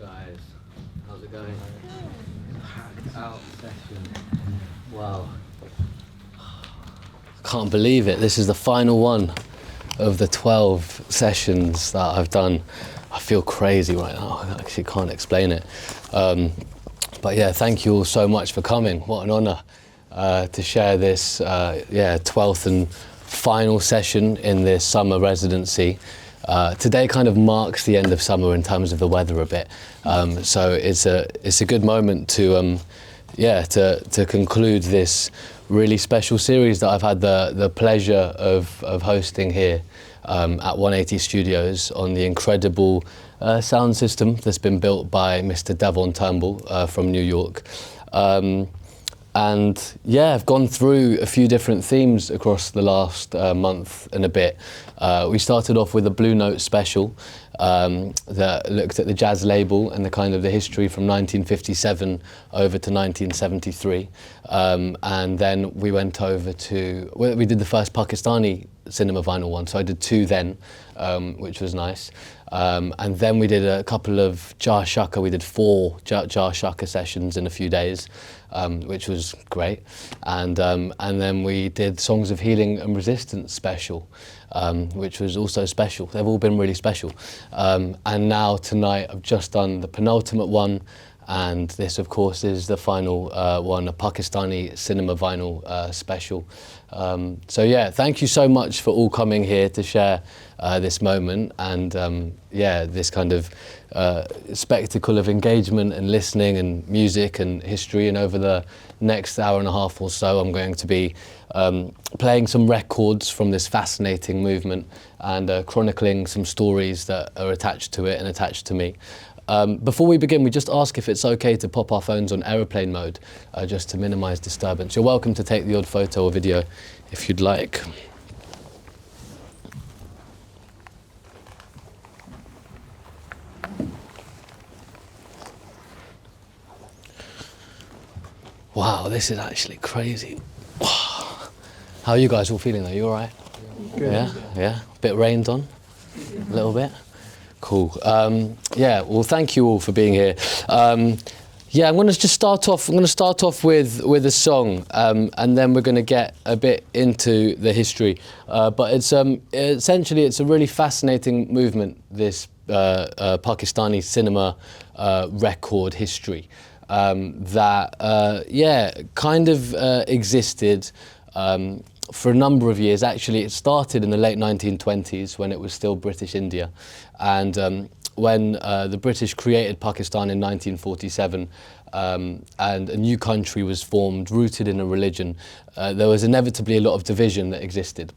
guys. How's it going? Packed out session. Wow. Can't believe it. This is the final one of the 12 sessions that I've done. I feel crazy right now. I actually can't explain it. But yeah, thank you all so much for coming. What an honor to share this 12th and final session in this summer residency. Today kind of marks the end of summer in terms of the weather a bit. So it's a good moment to conclude this really special series that I've had the pleasure of hosting here at 180 Studios on the incredible sound system that's been built by Mr. Devon Turnbull from New York. And yeah, I've gone through a few different themes across the last month and a bit. We started off with a Blue Note special that looked at the jazz label and the kind of the history from 1957 over to 1973. And then we went over to, we did the first Pakistani cinema vinyl one, so I did two then, which was nice. And then we did a couple of Jar Shaka, we did 4 Jar Shaka sessions in a few days, which was great. And then we did Songs of Healing and Resistance special, which was also special. They've all been really special. And now tonight I've just done the penultimate one, and this of course is the final one, a Pakistani cinema vinyl special. So yeah, thank you so much for all coming here to share this moment and this kind of spectacle of engagement and listening and music and history. And over the next hour and a half or so, I'm going to be playing some records from this fascinating movement and chronicling some stories that are attached to it and attached to me. Before we begin, we just ask if it's okay to pop our phones on aeroplane mode, just to minimize disturbance. You're welcome to take the odd photo or video if you'd like. Wow, this is actually crazy. How are you guys all feeling though? You all right? Good. Yeah? Bit rained on? A little bit? Cool. Well, thank you all for being here. I'm going to just start off. I'm going to start off with a song, and then we're going to get a bit into the history. But it's essentially it's a really fascinating movement. This Pakistani cinema record history that kind of existed. For a number of years. Actually, it started in the late 1920s when it was still British India. And when the British created Pakistan in 1947 and a new country was formed, rooted in a religion, there was inevitably a lot of division that existed.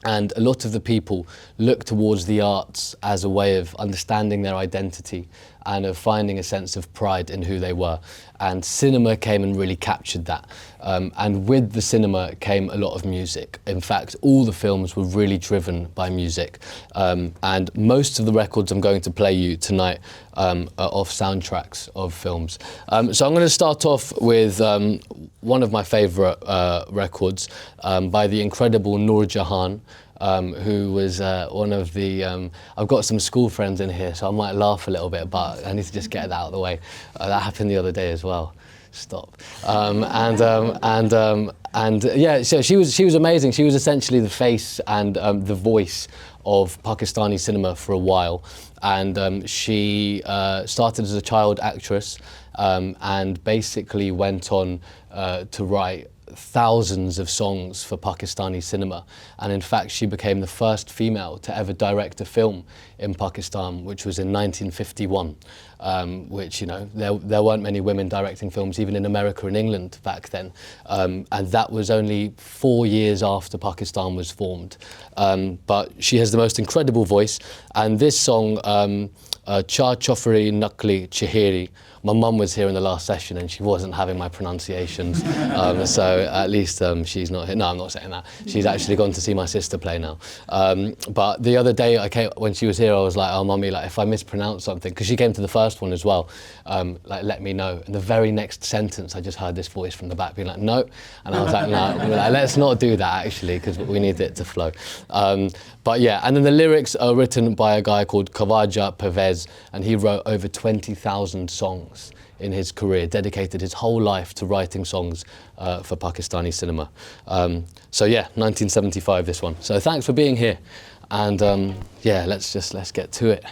And a lot of the people looked towards the arts as a way of understanding their identity and of finding a sense of pride in who they were. And cinema came and really captured that. And with the cinema came a lot of music. In fact, all the films were really driven by music. And most of the records I'm going to play you tonight are off soundtracks of films. So I'm going to start off with one of my favourite records by the incredible Noor Jahan, who was one of the, I've got some school friends in here, so I might laugh a little bit, but I need to just get that out of the way. That happened the other day as well. Stop. So she was amazing. She was essentially the face and the voice of Pakistani cinema for a while. And she started as a child actress and basically went on to write thousands of songs for Pakistani cinema, and in fact she became the first female to ever direct a film in Pakistan, which was in 1951, which, you know, there weren't many women directing films even in America and England back then, and that was only 4 years after Pakistan was formed. But she has the most incredible voice, and this song, Cha Chofari Nakli Chiheri, my mum was here in the last session and she wasn't having my pronunciations, so at least she's not here. No, I'm not saying that. She's actually gone to see my sister play now. But the other day when she was here, I was like, oh mummy, like if I mispronounce something, because she came to the first one as well, like let me know. And the very next sentence I just heard this voice from the back being like, no. And I was like, no, like, let's not do that actually, because we need it to flow. But yeah, and then the lyrics are written by a guy called Khawaja Pervez says, and he wrote over 20,000 songs in his career, dedicated his whole life to writing songs for Pakistani cinema. So yeah, 1975 this one. So thanks for being here, and yeah, let's get to it.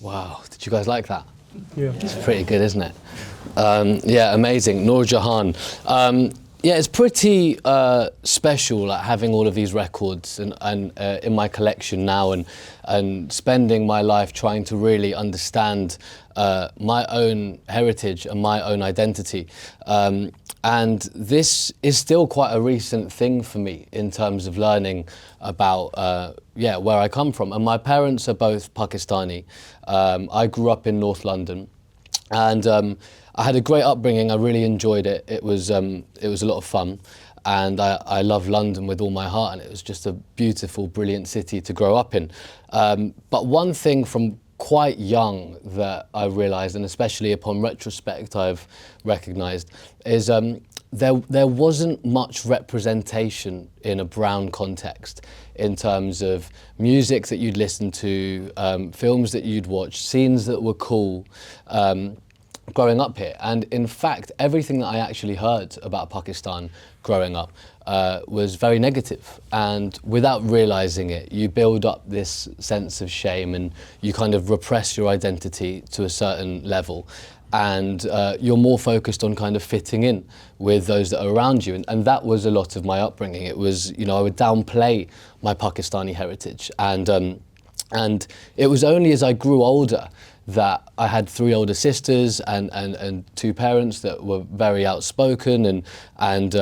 Wow, did you guys like that? Yeah. It's pretty good, isn't it? Yeah, amazing. Noor Jahan. Yeah, it's pretty special, like having all of these records and in my collection now, and spending my life trying to really understand my own heritage and my own identity. And this is still quite a recent thing for me in terms of learning about yeah, where I come from. And my parents are both Pakistani. I grew up in North London, and I had a great upbringing. I really enjoyed it. It was a lot of fun, and I love London with all my heart, and it was just a beautiful, brilliant city to grow up in. But one thing from quite young that I realised, and especially upon retrospect I've recognised, is there wasn't much representation in a brown context in terms of music that you'd listen to, films that you'd watch, scenes that were cool, growing up here. And in fact, everything that I actually heard about Pakistan growing up was very negative. And without realising it, you build up this sense of shame and you kind of repress your identity to a certain level. And you're more focused on kind of fitting in with those that are around you. And that was a lot of my upbringing. It was, you know, I would downplay my Pakistani heritage. And it was only as I grew older that I had 3 older sisters and 2 parents that were very outspoken and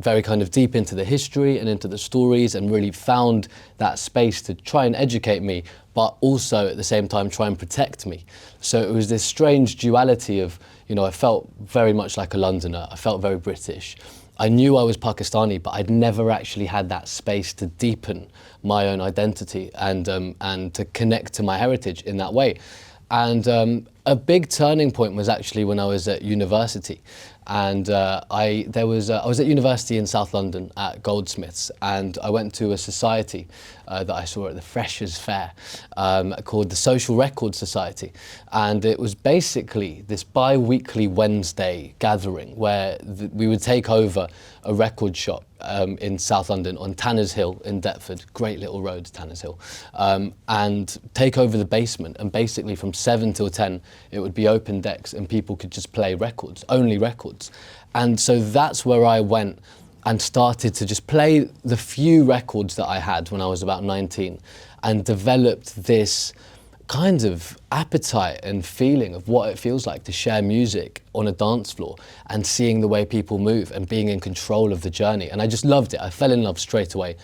very kind of deep into the history and into the stories, and really found that space to try and educate me, but also at the same time try and protect me. So it was this strange duality of, you know, I felt very much like a Londoner, I felt very British. I knew I was Pakistani, but I'd never actually had that space to deepen my own identity and to connect to my heritage in that way. And a big turning point was actually when I was at university. And I was at university in South London at Goldsmiths, and I went to a society that I saw at the Freshers' Fair called the Social Record Society. And it was basically this bi-weekly Wednesday gathering where we would take over a record shop in South London on Tanner's Hill in Deptford, great little road, Tanner's Hill, and take over the basement. And basically from 7 till 10, it would be open decks and people could just play records, only records. And so that's where I went and started to just play the few records that I had when I was about 19, and developed this kind of appetite and feeling of what it feels like to share music on a dance floor and seeing the way people move and being in control of the journey. And I just loved it. I fell in love straight away.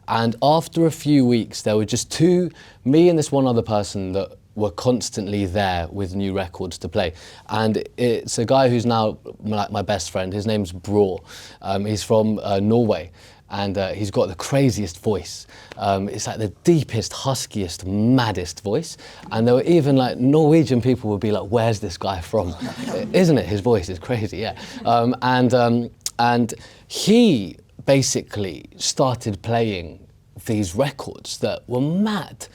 And after a few weeks, there were just me and this one other person that were constantly there with new records to play. And it's a guy who's now like my best friend. His name's Bror. He's from Norway. And he's got the craziest voice. It's like the deepest, huskiest, maddest voice. And there were even like Norwegian people would be like, where's this guy from? Isn't it? His voice is crazy, yeah. And he basically started playing these records that were mad.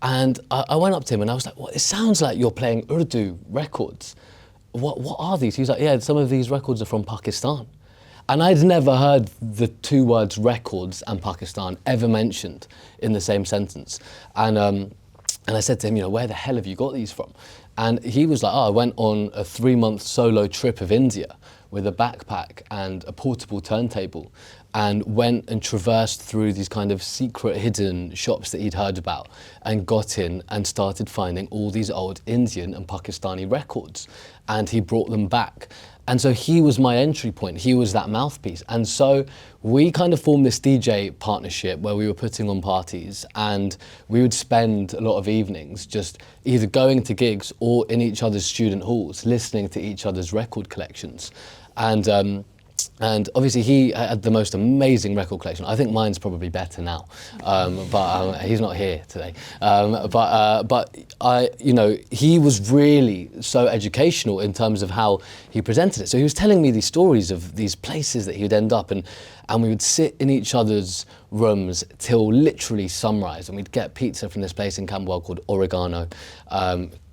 And I went up to him and I was like, well, it sounds like you're playing Urdu records. What are these? He was like, yeah, some of these records are from Pakistan. And I'd never heard the 2 words records and Pakistan ever mentioned in the same sentence. And I said to him, you know, where the hell have you got these from? And he was like, oh, I went on a 3-month solo trip of India with a backpack and a portable turntable, and went and traversed through these kind of secret hidden shops that he'd heard about, and got in and started finding all these old Indian and Pakistani records. And he brought them back. And so he was my entry point. He was that mouthpiece. And so we kind of formed this DJ partnership where we were putting on parties, and we would spend a lot of evenings just either going to gigs or in each other's student halls, listening to each other's record collections. And obviously he had the most amazing record collection. I think mine's probably better now, but he's not here today. He was really so educational in terms of how he presented it. So he was telling me these stories of these places that he would end up, and we would sit in each other's rooms till literally sunrise, and we'd get pizza from this place in Camberwell called Oregano.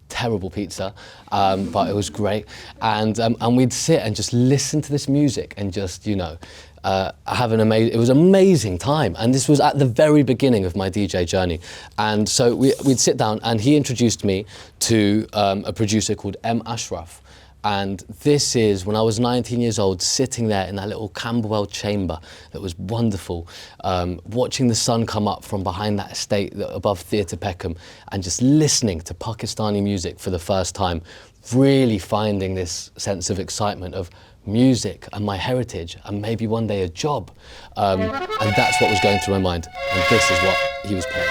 Terrible pizza, but it was great. And we'd sit and just listen to this music and just, have it was an amazing time. And this was at the very beginning of my DJ journey. And so we'd sit down, and he introduced me to a producer called M. Ashraf. And this is when I was 19 years old, sitting there in that little Camberwell chamber that was wonderful, watching the sun come up from behind that estate above Theatre Peckham, and just listening to Pakistani music for the first time, really finding this sense of excitement of music and my heritage and maybe one day a job. And that's what was going through my mind. And this is what he was playing.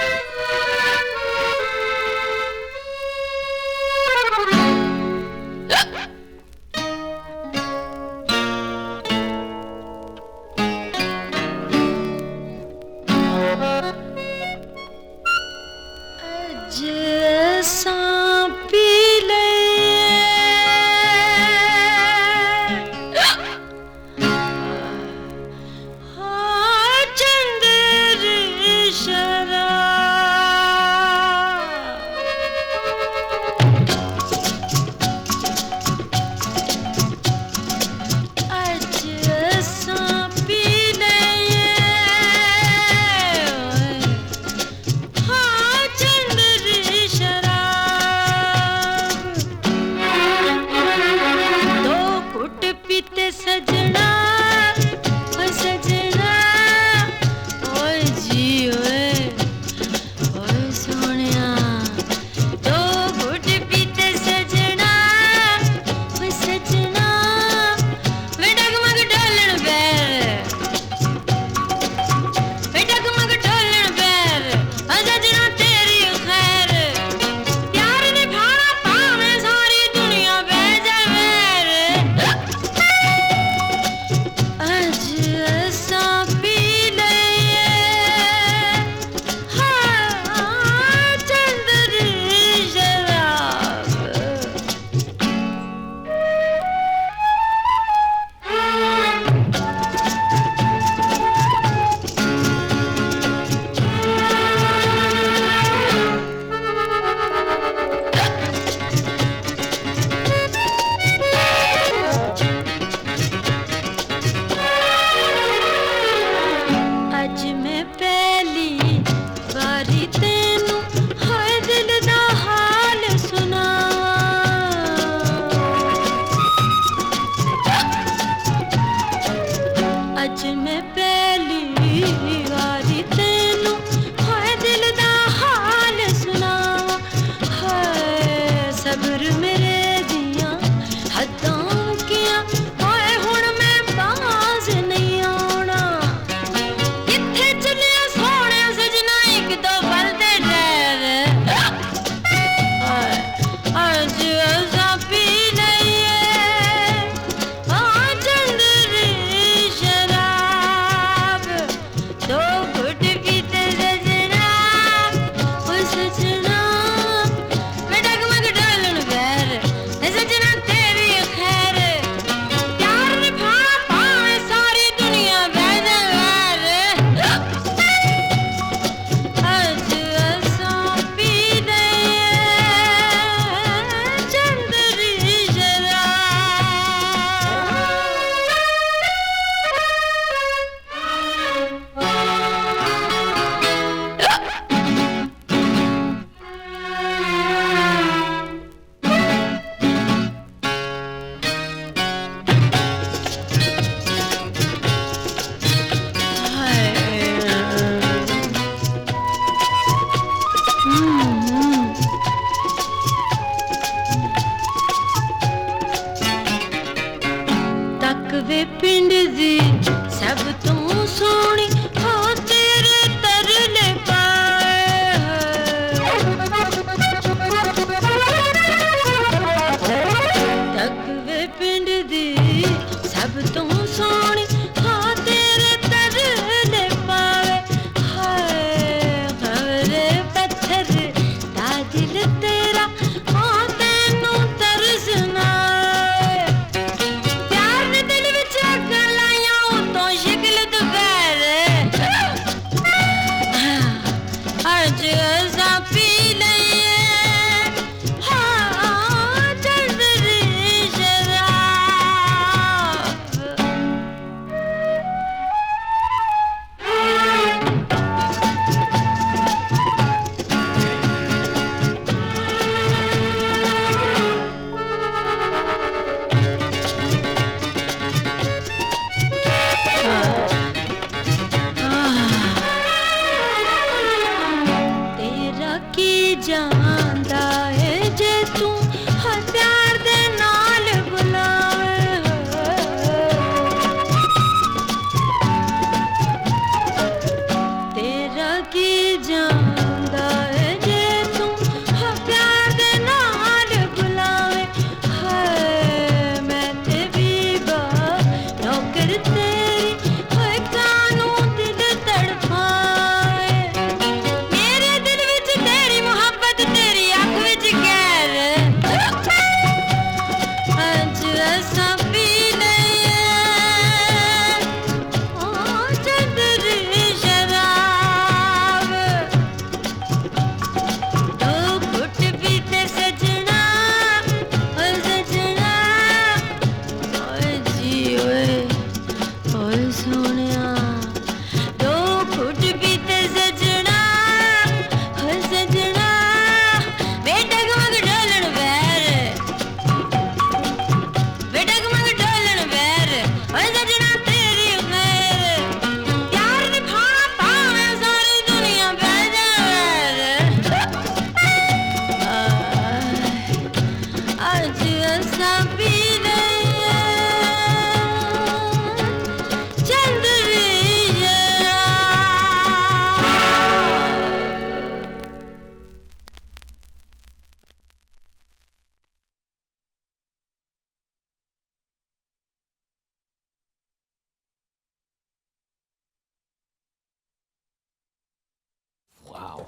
Wow.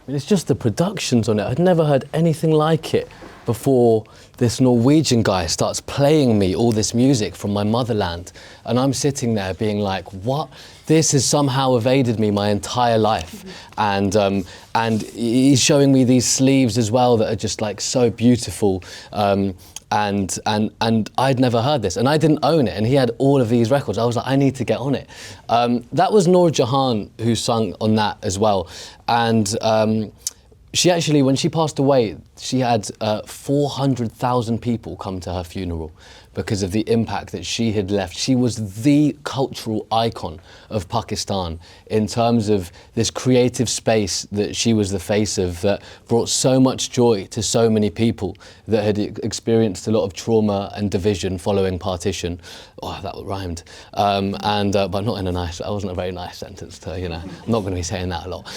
It's just the productions on it. I'd never heard anything like it before this Norwegian guy starts playing me all this music from my motherland. And I'm sitting there being like, what? This has somehow evaded me my entire life. And he's showing me these sleeves as well that are just like so beautiful. And I'd never heard this, and I didn't own it, and he had all of these records. I was like, I need to get on it. That was Noor Jahan who sung on that as well. And she actually, when she passed away, she had 400,000 people come to her funeral because of the impact that she had left. She was the cultural icon of Pakistan in terms of this creative space that she was the face of, that brought so much joy to so many people that had experienced a lot of trauma and division following partition. Oh, that rhymed. But not in a nice, that wasn't a very nice sentence to, you know, I'm not going to be saying that a lot.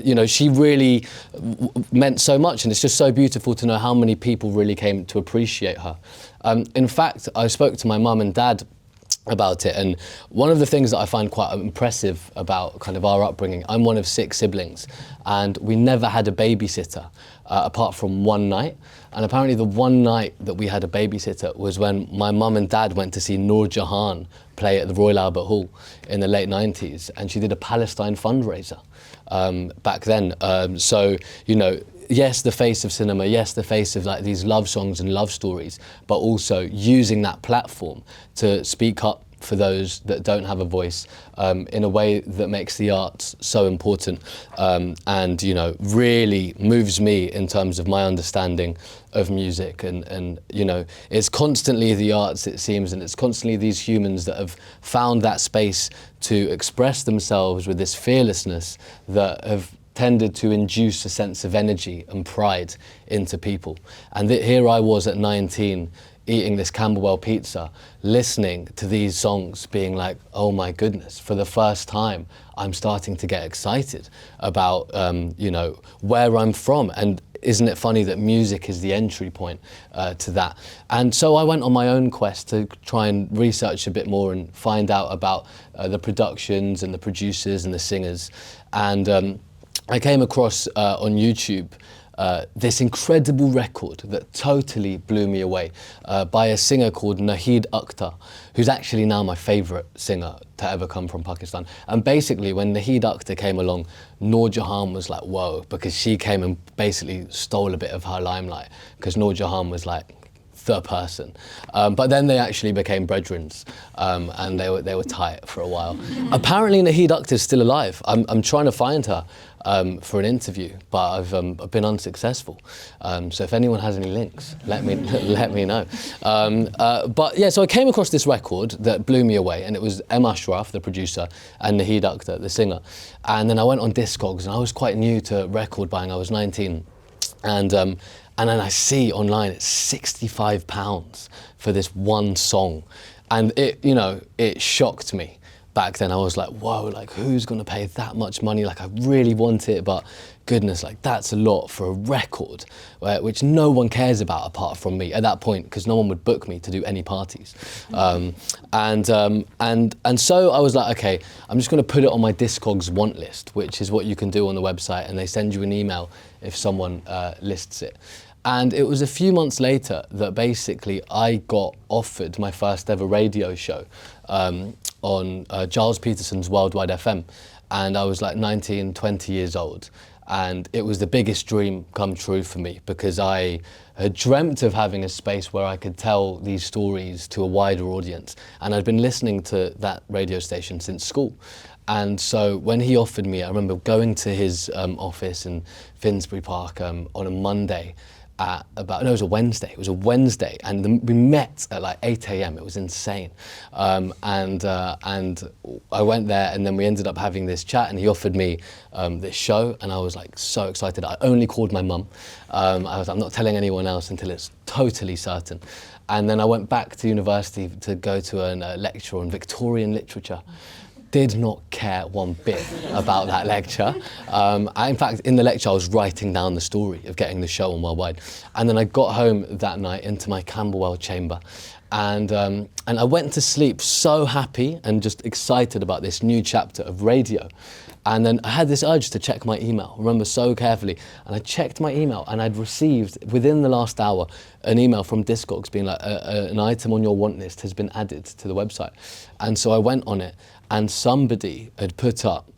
You know, she really meant so much, and it's just so beautiful to know how many people really came to appreciate her. In fact, I spoke to my mum and dad about it, and one of the things that I find quite impressive about kind of our upbringing, I'm one of 6 siblings, and we never had a babysitter apart from one night. And apparently the one night that we had a babysitter was when my mum and dad went to see Noor Jahan play at the Royal Albert Hall in the late 90s, and she did a Palestine fundraiser back then. So, you know, yes, the face of cinema, yes, the face of like these love songs and love stories, but also using that platform to speak up for those that don't have a voice in a way that makes the arts so important, and, you know, really moves me in terms of my understanding of music. And you know, it's constantly the arts, it seems, and it's constantly these humans that have found that space to express themselves with this fearlessness that have tended to induce a sense of energy and pride into people. And here I was at 19, eating this Camberwell pizza, listening to these songs, being like, oh my goodness, for the first time, I'm starting to get excited about, you know, where I'm from. And isn't it funny that music is the entry point to that? And so I went on my own quest to try and research a bit more and find out about the productions and the producers and the singers. And I came across on YouTube this incredible record that totally blew me away by a singer called Naheed Akhtar, who's actually now my favourite singer to ever come from Pakistan. And basically when Naheed Akhtar came along, Noor Jahan was like, whoa, because she came and basically stole a bit of her limelight, because Noor Jahan was like the person. But then they actually became brethrens, and they were tight for a while. Apparently Naheed Akhtar is still alive. I'm trying to find her for an interview, but I've been unsuccessful. So if anyone has any links, let me know. But yeah, so I came across this record that blew me away, and it was M. Ashraf, the producer, and Naheed Akhtar, the singer. And then I went on Discogs, and I was quite new to record buying. I was 19, and then I see online it's £65 for this one song, and it, you know, it shocked me. back then I was like, whoa, like who's gonna pay that much money? Like I really want it, but goodness, like that's a lot for a record, which no one cares about apart from me at that point, because no one would book me to do any parties. And so I was like, okay, I'm just gonna put it on my Discogs want list, which is what you can do on the website, and they send you an email if someone lists it. And it was a few months later that basically I got offered my first ever radio show on Giles Peterson's Worldwide FM. And I was like 19, 20 years old. And it was the biggest dream come true for me, because I had dreamt of having a space where I could tell these stories to a wider audience. And I'd been listening to that radio station since school. And so when he offered me, I remember going to his office in Finsbury Park on a Monday, it was a Wednesday, and we met at like 8 a.m. It was insane. And I went there, and then we ended up having this chat, and he offered me this show, and I was like so excited. I only called my mum. I'm not telling anyone else until it's totally certain. And then I went back to university to go to a lecture on Victorian literature. Did not care one bit about that lecture. In fact, in the lecture, I was writing down the story of getting the show on Worldwide. And then I got home that night into my Camberwell chamber. And I went to sleep so happy and just excited about this new chapter of radio. And then I had this urge to check my email, I remember so carefully. And I checked my email, and I'd received, within the last hour, an email from Discogs being like, an item on your want list has been added to the website. And so I went on it, and somebody had put up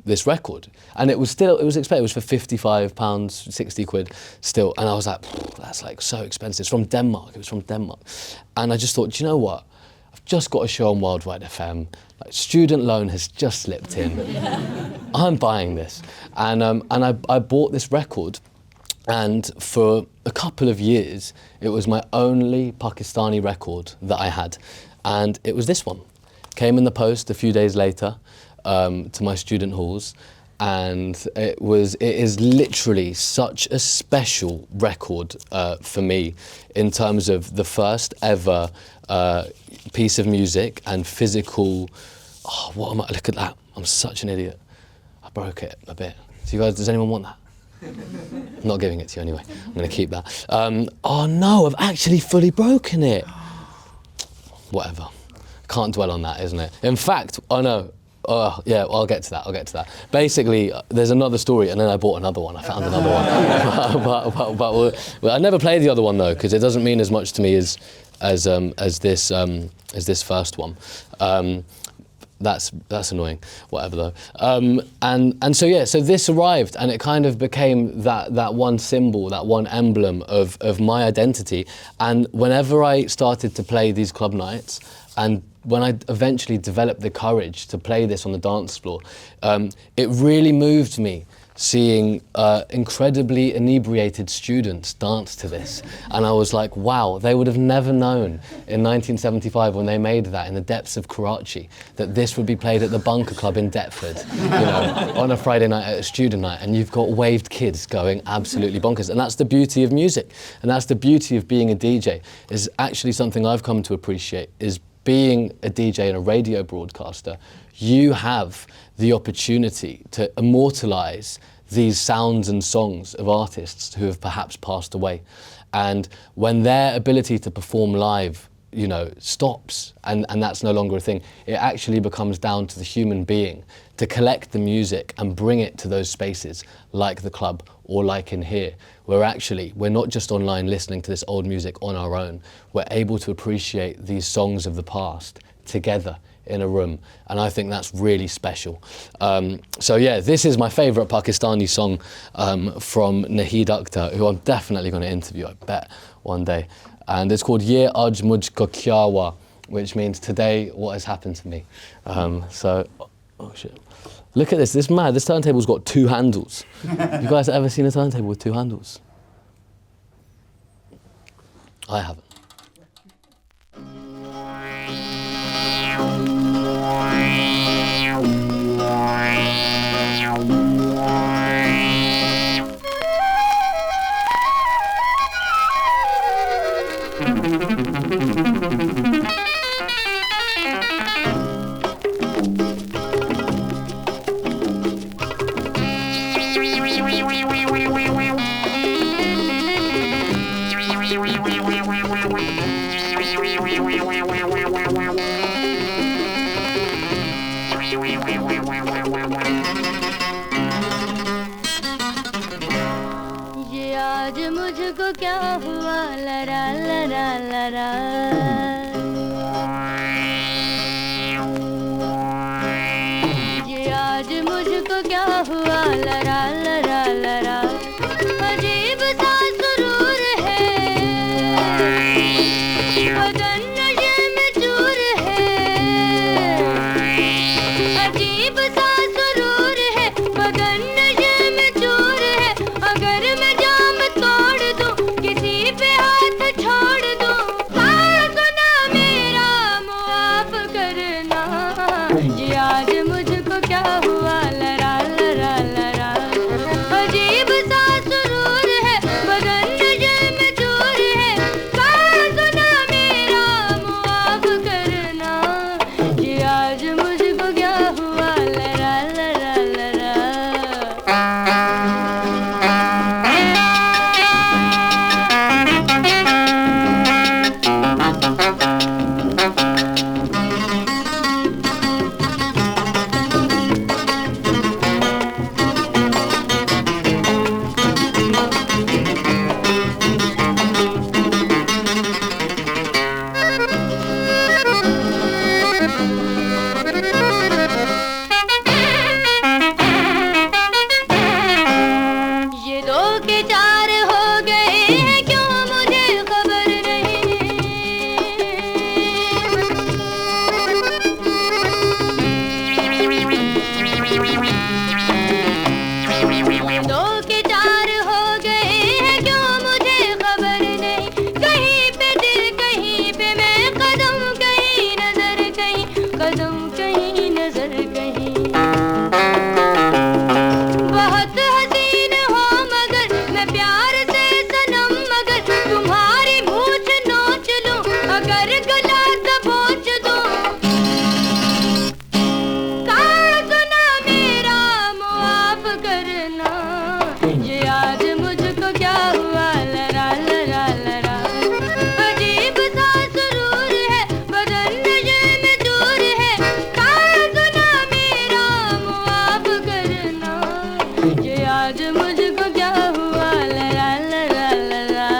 this record, and it was for £55, 60 quid still, and I was like, that's like so expensive. It's from Denmark, it was from Denmark. And I just thought, do you know what? I've just got a show on Worldwide FM, like student loan has just slipped in. I'm buying this. And I bought this record, and for a couple of years, it was my only Pakistani record that I had. And it was this one. Came in the post a few days later to my student halls, and it is literally such a special record for me in terms of the first ever piece of music and physical. Look at that, I'm such an idiot. I broke it a bit. So you guys, does anyone want that? I'm not giving it to you anyway, I'm gonna keep that. Oh no, I've actually fully broken it. Whatever. Can't dwell on that, isn't it? In fact, yeah, I'll get to that. Basically, there's another story, and then I bought another one. I found another one. but I never played the other one though, because it doesn't mean as much to me as this first one. That's annoying. Whatever though. And so yeah, so this arrived, and it kind of became that one symbol, that one emblem of my identity. And whenever I started to play these club nights, and when I eventually developed the courage to play this on the dance floor, it really moved me seeing incredibly inebriated students dance to this. And I was like, wow, they would have never known in 1975 when they made that in the depths of Karachi, that this would be played at the Bunker Club in Deptford, on a Friday night at a student night, and you've got waved kids going absolutely bonkers. And that's the beauty of music. And that's the beauty of being a DJ, is actually something I've come to appreciate, is being a DJ and a radio broadcaster, you have the opportunity to immortalize these sounds and songs of artists who have perhaps passed away. And when their ability to perform live, stops, and that's no longer a thing, it actually becomes down to the human being to collect the music and bring it to those spaces, like the club or like in here, where actually we're not just online listening to this old music on our own, we're able to appreciate these songs of the past together in a room, and I think that's really special. So yeah, this is my favourite Pakistani song from Naheed Akhtar, who I'm definitely going to interview, I bet, one day. And it's called Ye Aaj Mujh Ko Kya Hua, which means today what has happened to me. Oh shit. Look at this, this is mad, this turntable's got 2 handles. You guys ever seen a turntable with 2 handles? I haven't. ये आज मुझको क्या हुआ लरा लरा लरा ये आज मुझको क्या हुआ लरा लरा लरा अजीब सा सुरूर है बदन नशे में चूर है अजीब सा सुरूर है बदन नशे में चूर है अगर मैं जाम तोड़ दूं किसी पे हाथ छोड़ दूं सुना मेरा मुआफ करना ये आज मुझको क्या हुआ लरा लरा लरा अजीब सा सुरूर है बदन नशे में चूर है सुना मेरा मुआफ करना ये आज मुझको क्या हुआ लरा लरा लरा ये दो के चार हो गए हैं क्यों मुझे खबर नहीं दो के चार हो गए हैं क्यों मुझे खबर नहीं कहीं पे दिल कहीं पे मैं कदम कहीं नजर कहीं कदम कहीं नजर कहीं बहुत हसीन हो मगर मैं प्यार से सनम मगर तुम्हारी मूछ नोच लूं अगर गला दबोच दूं सुना मेरा मुआफ करना ये आज मुझको क्या हुआ लरा लरा लरा अजीब सा सुरूर है बदन नशे में चूर है सुना मेरा मुआफ करना ये आज मुझको क्या हुआ लरा लरा लरा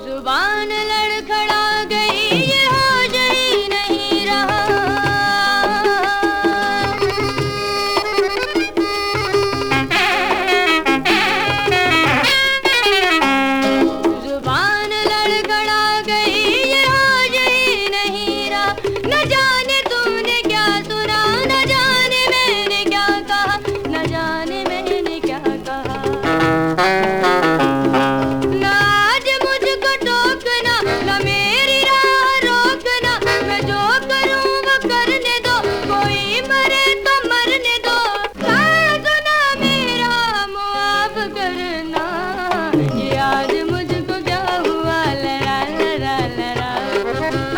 जुबान लड़खड़ा गई ये होश ही नहीं रहा जुबान लड़खड़ा गई ये होश ही नहीं रहा न जाने तुमने क्या सुना न जाने मैंने क्या कहा न जाने मैंने क्या कहा ना आज मुझको टोकना ना मेरी राह रोकना मैं जो करूं वो करने दो कोई मरे तो मरने दो सुना मेरा मुआफ करना ये आज मुझको क्या हुआ लरा लरा लरा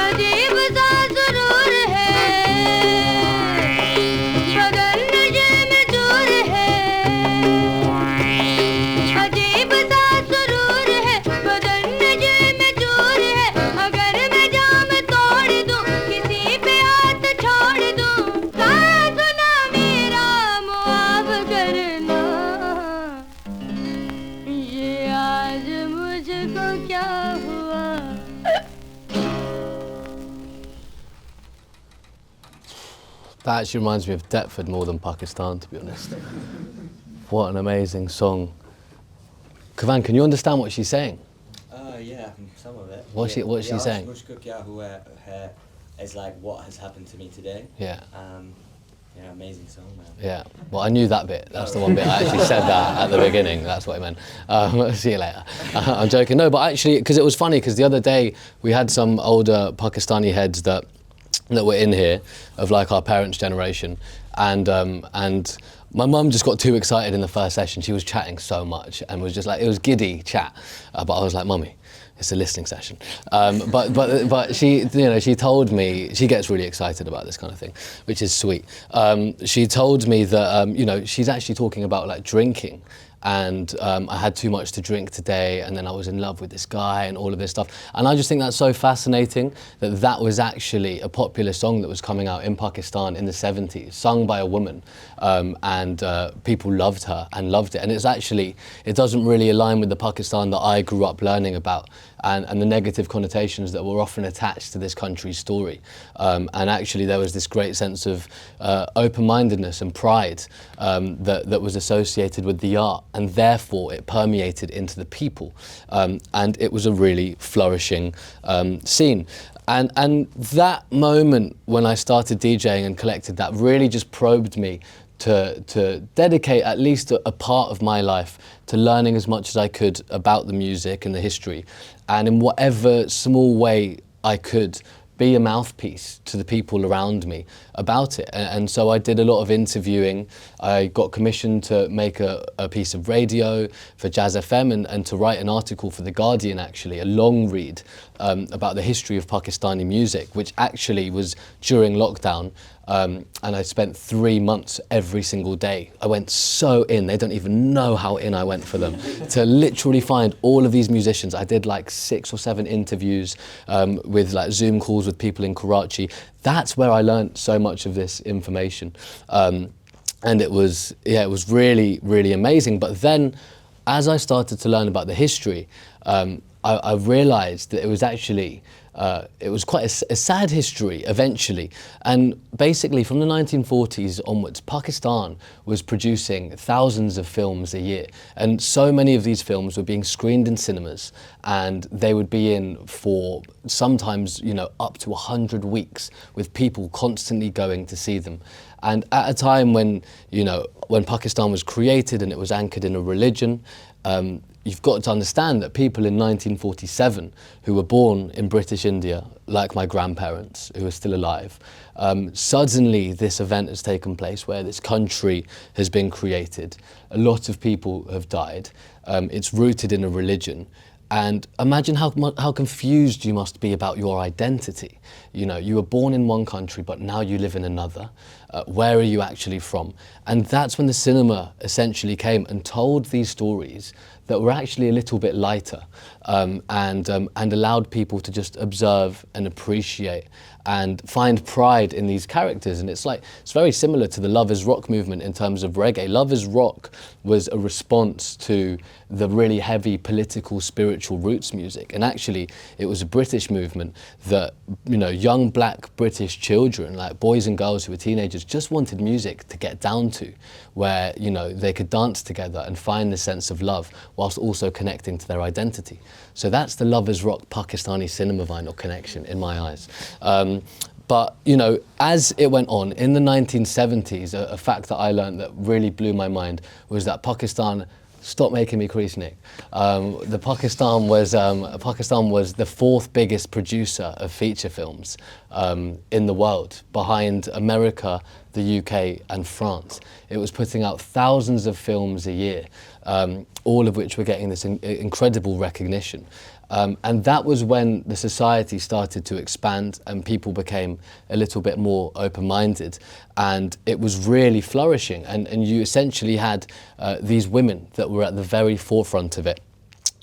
अजीब सा सुरूर है बदन नशे में चूर है अजीब सा सुरूर है बदन नशे में चूर है अगर मैं जाम तोड़ दूं किसी पे हाथ छोड़ दूं सुना मेरा मुआफ करना ये आज मुझको क्या हुआ That actually reminds me of Deptford more than Pakistan, to be honest. What an amazing song. Kavan, can you understand what she's saying? Yeah, some of it. What's she saying? Mushko kya hua hai is like what has happened to me today. Yeah. Yeah, amazing song, man. Yeah, well, I knew that bit. That's the one bit I actually said that at the beginning. That's what I meant. See you later. I'm joking. No, but actually, because it was funny, because the other day we had some older Pakistani heads that were in here, of like our parents' generation, and my mum just got too excited in the first session. She was chatting so much and was just like, it was giddy chat, but I was like, Mummy, it's a listening session. But she, you know, she told me, she gets really excited about this kind of thing, which is sweet. She told me that, you know, she's actually talking about like drinking, and I had too much to drink today, and then I was in love with this guy and all of this stuff. And I just think that's so fascinating that that was actually a popular song that was coming out in Pakistan in the 70s, sung by a woman, and people loved her and loved it. And it's actually, it doesn't really align with the Pakistan that I grew up learning about, and the negative connotations that were often attached to this country's story. And actually there was this great sense of open-mindedness and pride that was associated with the art, and therefore it permeated into the people. And it was a really flourishing scene. And that moment when I started DJing and collected that really just probed me to dedicate at least a part of my life to learning as much as I could about the music and the history, and in whatever small way I could be a mouthpiece to the people around me about it. And so I did a lot of interviewing. I got commissioned to make a piece of radio for Jazz FM and to write an article for The Guardian, actually, a long read about the history of Pakistani music, which actually was during lockdown. And I spent 3 months every single day. I went so in, they don't even know how in I went for them, to literally find all of these musicians. I did like 6 or 7 interviews with like Zoom calls with people in Karachi. That's where I learned so much of this information. And it was, yeah, it was really, really amazing. But then as I started to learn about the history, I realized that it was actually, it was quite a sad history eventually. And basically from the 1940s onwards, Pakistan was producing thousands of films a year. And so many of these films were being screened in cinemas, and they would be in for sometimes, you know, up to 100 weeks, with people constantly going to see them. And at a time when, you know, when Pakistan was created and it was anchored in a religion, you've got to understand that people in 1947 who were born in British India, like my grandparents who are still alive, suddenly this event has taken place where this country has been created. A lot of people have died. It's rooted in a religion. And imagine how confused you must be about your identity. You know, you were born in one country, but now you live in another. Where are you actually from? And that's when the cinema essentially came and told these stories that were actually a little bit lighter, and allowed people to just observe and appreciate and find pride in these characters. And it's like, it's very similar to the Love is Rock movement in terms of reggae. Love is Rock was a response to the really heavy political, spiritual roots music. And actually, it was a British movement that, you know, young black British children, like boys and girls who were teenagers, just wanted music to get down to, where, you know, they could dance together and find the sense of love whilst also connecting to their identity. So that's the Love is Rock Pakistani cinema vinyl connection in my eyes. But, you know, as it went on, in the 1970s, a fact that I learned that really blew my mind was that Pakistan, stop making me crease, Nick. Pakistan was the 4th biggest producer of feature films in the world, behind America, the UK and France. It was putting out thousands of films a year, all of which were getting this incredible recognition. And that was when the society started to expand and people became a little bit more open-minded, and it was really flourishing. And you essentially had these women that were at the very forefront of it.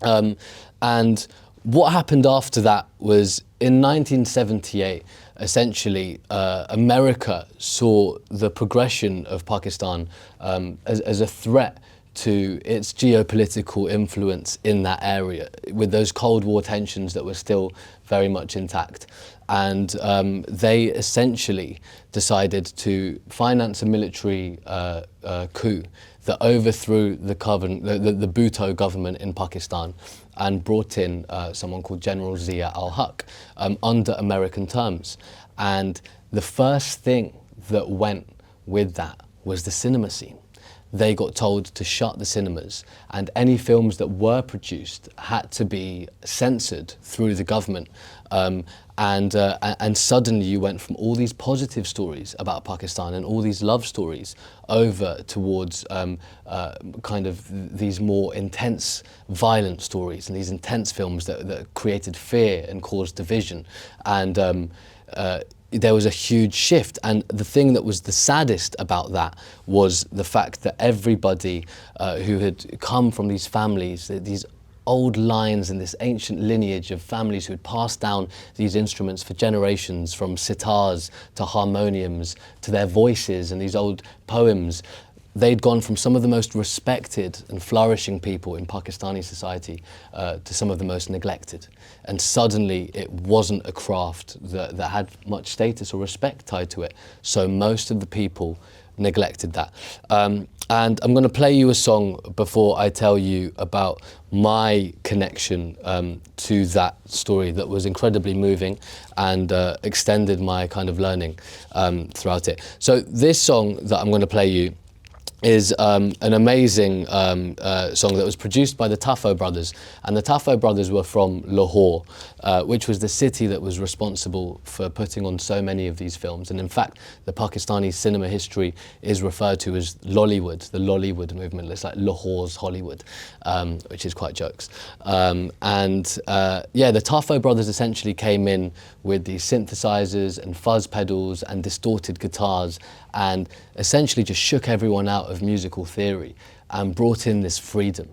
And what happened after that was, in 1978, essentially, America saw the progression of Pakistan as a threat to its geopolitical influence in that area, with those Cold War tensions that were still very much intact. And they essentially decided to finance a military coup that overthrew the Bhutto government in Pakistan and brought in someone called General Zia al-Haq under American terms. And the first thing that went with that was the cinema scene. They got told to shut the cinemas, and any films that were produced had to be censored through the government. And suddenly you went from all these positive stories about Pakistan and all these love stories over towards kind of these more intense violent stories and these intense films that created fear and caused division. And there was a huge shift, and the thing that was the saddest about that was the fact that everybody who had come from these families, these old lines and this ancient lineage of families who had passed down these instruments for generations, from sitars to harmoniums to their voices and these old poems, they'd gone from some of the most respected and flourishing people in Pakistani society to some of the most neglected. And suddenly it wasn't a craft that had much status or respect tied to it. So most of the people neglected that. And I'm going to play you a song before I tell you about my connection to that story that was incredibly moving and extended my kind of learning throughout it. So this song that I'm going to play you is an amazing song that was produced by the Tafo brothers. And the Tafo brothers were from Lahore, which was the city that was responsible for putting on so many of these films. And in fact, the Pakistani cinema history is referred to as Lollywood, the Lollywood movement. It's like Lahore's Hollywood, which is quite jokes. Yeah, the Tafo brothers essentially came in with these synthesizers and fuzz pedals and distorted guitars, and essentially just shook everyone out of musical theory and brought in this freedom.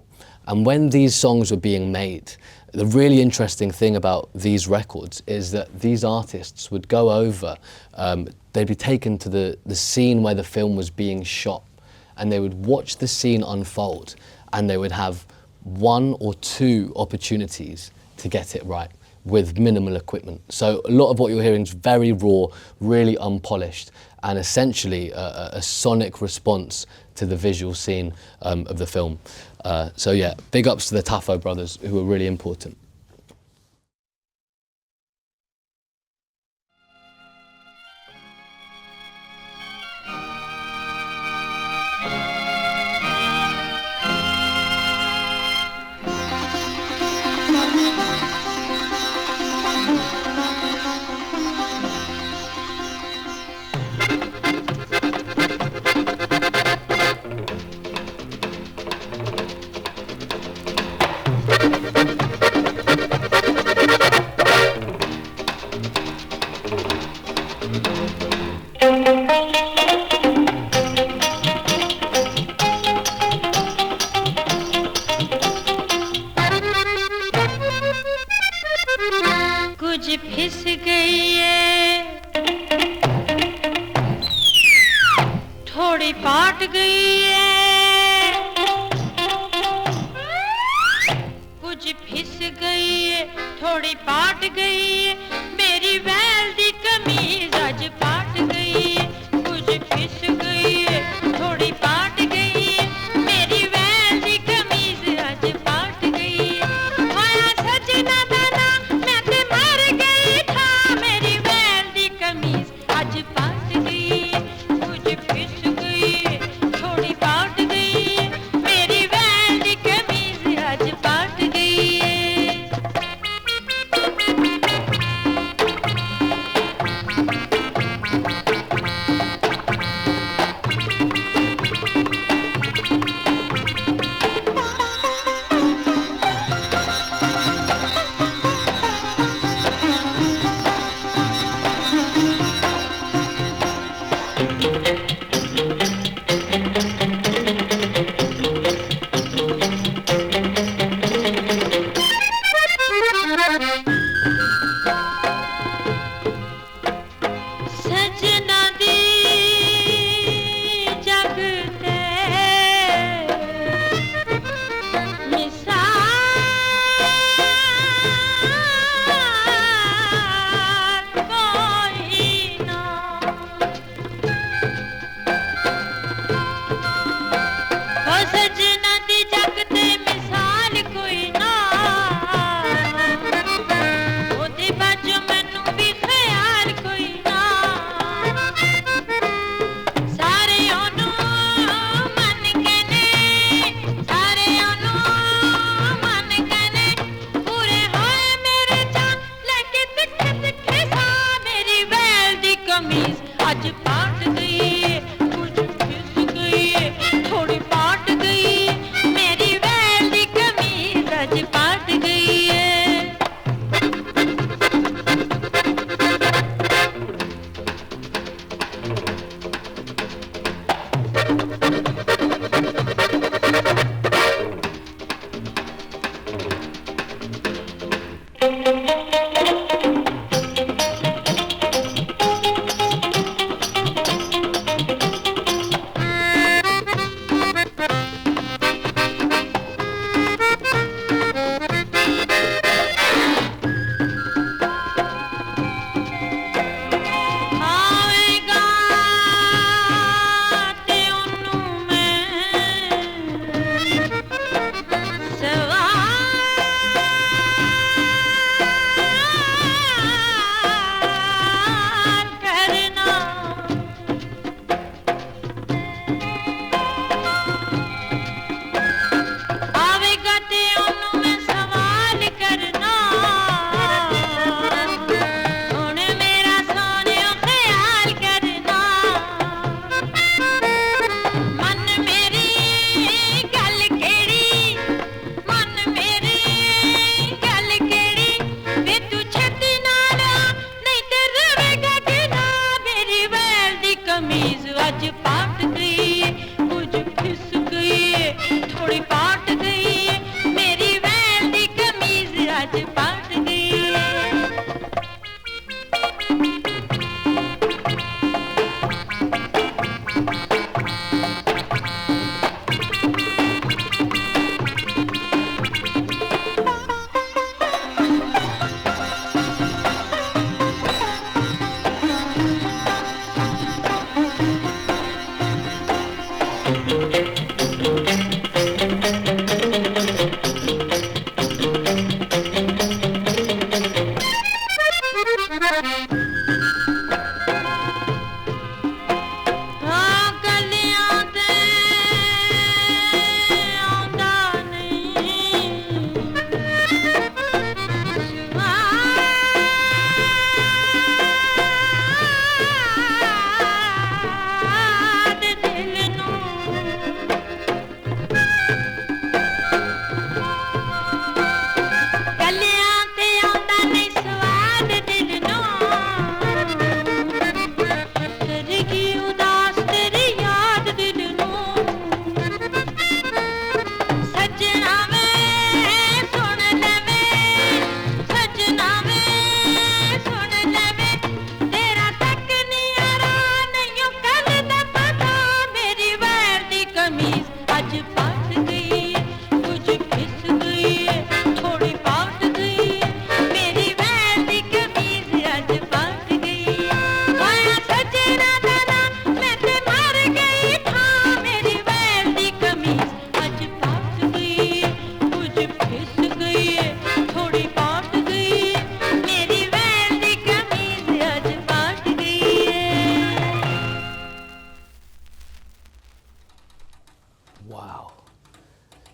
And when these songs were being made, the really interesting thing about these records is that these artists would go over, they'd be taken to the scene where the film was being shot, and they would watch the scene unfold, and they would have 1 or 2 opportunities to get it right with minimal equipment. So a lot of what you're hearing is very raw, really unpolished, and essentially a sonic response to the visual scene of the film. So yeah, big ups to the Tafo brothers, who were really important. कुछ फिस गई है, थोड़ी पाट गई है, कुछ फिस गई है, थोड़ी पाट गई है, मेरी वैल दी कमीज आज पाट गई है, कुछ फिस गई है, थोड़ी पाट गई है, मेरी वैल दी कमीज आज पाट गई है, आया सजना दाना मैं ते मर गई था, मेरी वैल दी कमीज आज पाट गई है, कुछ फिस गई है, थोड़ी पाट गई है, मेरी वैल दी कमीज आज पाट गई है। गई है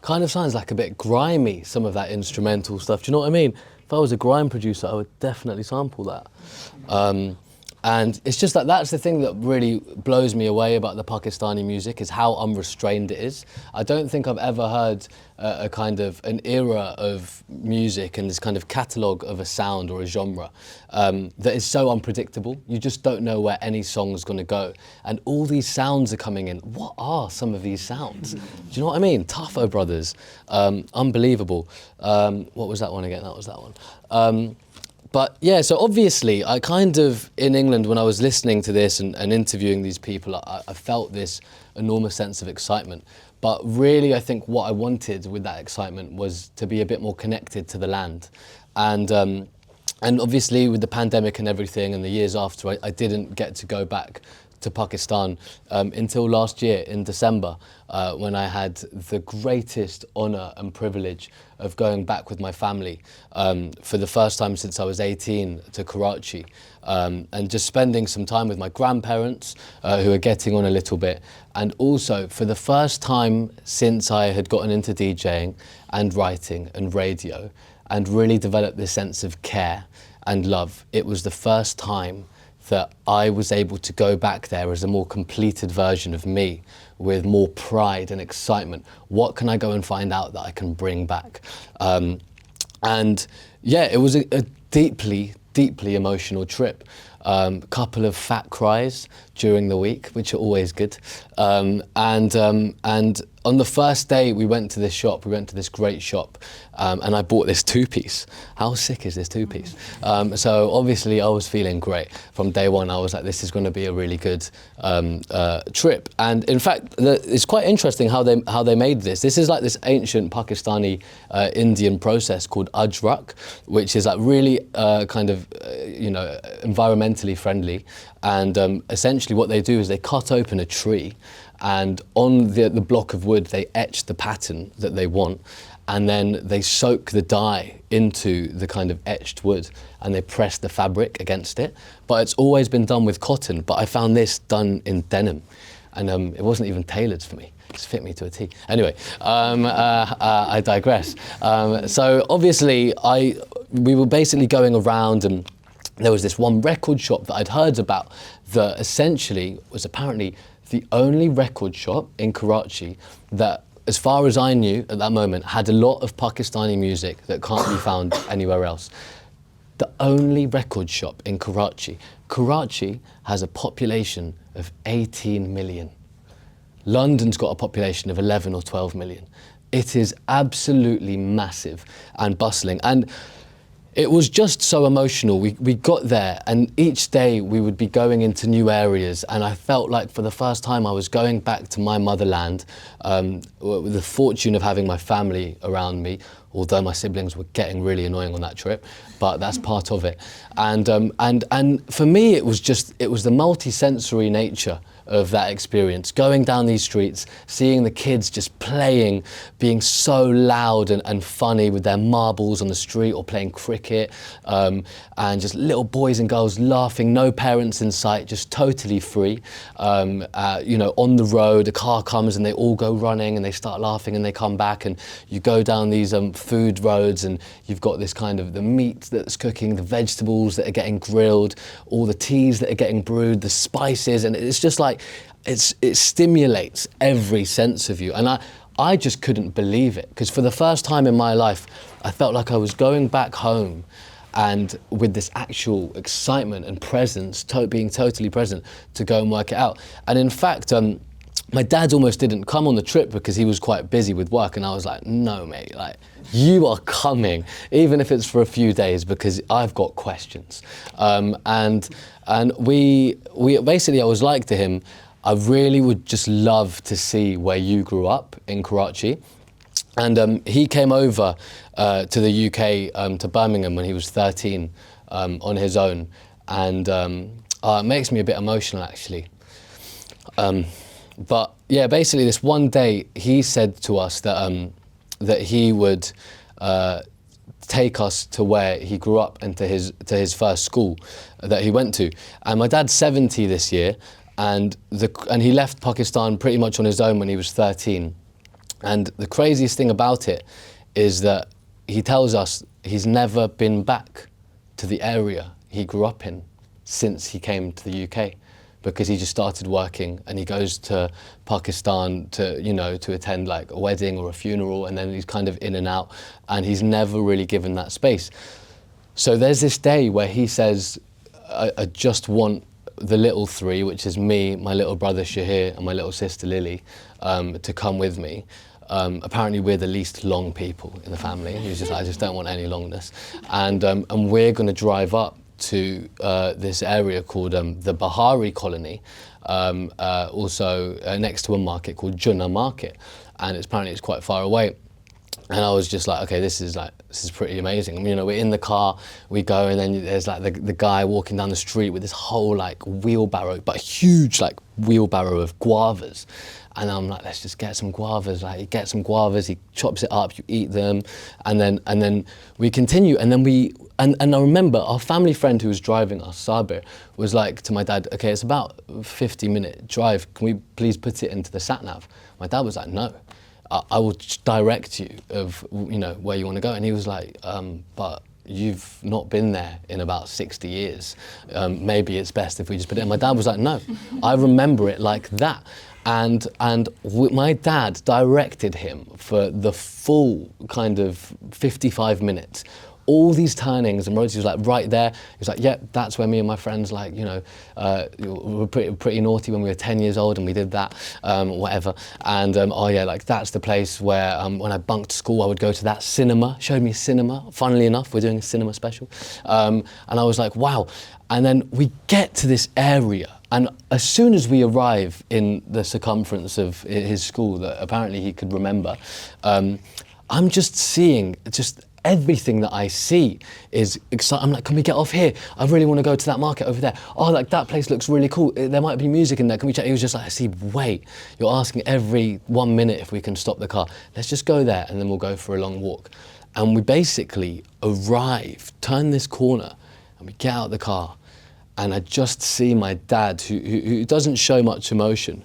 Kind of sounds like a bit grimy, some of that instrumental stuff. Do you know what I mean? If I was a grime producer, I would definitely sample that. And it's just that that's the thing that really blows me away about the Pakistani music, is how unrestrained it is. I don't think I've ever heard a kind of an era of music and this kind of catalogue of a sound or a genre that is so unpredictable. You just don't know where any song's going to go. And all these sounds are coming in. What are some of these sounds? Do you know what I mean? Tougho Brothers, unbelievable. What was that one again? That was that one. But yeah, so obviously I kind of, in England, when I was listening to this and interviewing these people, I felt this enormous sense of excitement. But really, I think what I wanted with that excitement was to be a bit more connected to the land. And obviously with the pandemic and everything and the years after, I didn't get to go back to Pakistan until last year in December, when I had the greatest honour and privilege of going back with my family for the first time since I was 18 to Karachi, and just spending some time with my grandparents who are getting on a little bit, and also for the first time since I had gotten into DJing and writing and radio and really developed this sense of care and love. It was the first time that I was able to go back there as a more completed version of me, with more pride and excitement. What can I go and find out that I can bring back? And And yeah, it was a deeply, deeply emotional trip. Couple of fat cries during the week, which are always good. And on the first day we went to this shop, we went to this great shop, and I bought this two-piece. How sick is this two-piece? So obviously I was feeling great. From day one I was like, this is going to be a really good trip. And in fact, it's quite interesting how they made this. This is like this ancient Pakistani Indian process called ajrak, which is like really kind of environmentally friendly. And essentially what they do is they cut open a tree, and on the block of wood they etch the pattern that they want, and then they soak the dye into the kind of etched wood, and they press the fabric against it. But it's always been done with cotton, but I found this done in denim, and it wasn't even tailored for me. It just fit me to a T. Anyway, I digress. So obviously we were basically going around, and there was this one record shop that I'd heard about that essentially was apparently the only record shop in Karachi that, as far as I knew at that moment, had a lot of Pakistani music that can't be found anywhere else. The only record shop in Karachi. Karachi has a population of 18 million. London's got a population of 11 or 12 million. It is absolutely massive and bustling. And it was just so emotional. We got there, and each day we would be going into new areas, and I felt like for the first time I was going back to my motherland, with the fortune of having my family around me, although my siblings were getting really annoying on that trip, but that's part of it. And for me it was the multi-sensory nature of that experience, going down these streets, seeing the kids just playing, being so loud and funny with their marbles on the street or playing cricket, and just little boys and girls laughing, no parents in sight, just totally free. On the road, a car comes and they all go running and they start laughing and they come back, and you go down these food roads, and you've got this kind of the meat that's cooking, the vegetables that are getting grilled, all the teas that are getting brewed, the spices, and it's just like, it stimulates every sense of you. And I just couldn't believe it, because for the first time in my life, I felt like I was going back home, and with this actual excitement and presence, being totally present to go and work it out. And in fact, my dad almost didn't come on the trip because he was quite busy with work, and I was like, no mate, like, you are coming, even if it's for a few days, because I've got questions. And we basically, I was like to him, I really would just love to see where you grew up in Karachi. And he came over to the UK, to Birmingham when he was 13, on his own. And it makes me a bit emotional, actually. But yeah, basically this one day he said to us that that he would take us to where he grew up and to his first school that he went to. And my dad's 70 this year, and he left Pakistan pretty much on his own when he was 13. And the craziest thing about it is that he tells us he's never been back to the area he grew up in since he came to the UK, because he just started working, and he goes to Pakistan to attend like a wedding or a funeral, and then he's kind of in and out, and he's never really given that space. So there's this day where he says, I just want the little three, which is me, my little brother Shahir, and my little sister Lily, to come with me. Apparently we're the least long people in the family. I just don't want any longness. And we're going to drive up to this area called the Bahari colony, also next to a market called Junnah Market, and apparently it's quite far away. And I was just like, okay, this is pretty amazing. We're in the car, we go, and then there's like the guy walking down the street with this whole like wheelbarrow, but a huge like wheelbarrow of guavas. And I'm like, let's just get some guavas. Like, you get some guavas, he chops it up, you eat them, and then we continue. And then and I remember our family friend who was driving us, Sabir, was like to my dad, okay, it's about a 50-minute drive. Can we please put it into the sat-nav? My dad was like, no, I will direct you of where you want to go. And he was like, but you've not been there in about 60 years. Maybe it's best if we just put it in. My dad was like, no, I remember it like that. My dad directed him for the full kind of 55 minutes. All these turnings and roads, he was like right there. He was like, yeah, that's where me and my friends, like, you know, we were pretty naughty when we were 10 years old and we did that, whatever. And oh yeah, like that's the place where when I bunked school, I would go to that cinema, showed me cinema. Funnily enough, we're doing a cinema special. And I was like, wow. And then we get to this area, and as soon as we arrive in the circumference of his school that apparently he could remember, I'm just seeing everything that I see is exciting. I'm like, can we get off here? I really want to go to that market over there. Oh, like that place looks really cool. There might be music in there. Can we check? He was just like, Haseeb, wait. You're asking every 1 minute if we can stop the car. Let's just go there and then we'll go for a long walk. And we basically arrive, turn this corner, and we get out of the car. And I just see my dad, who doesn't show much emotion,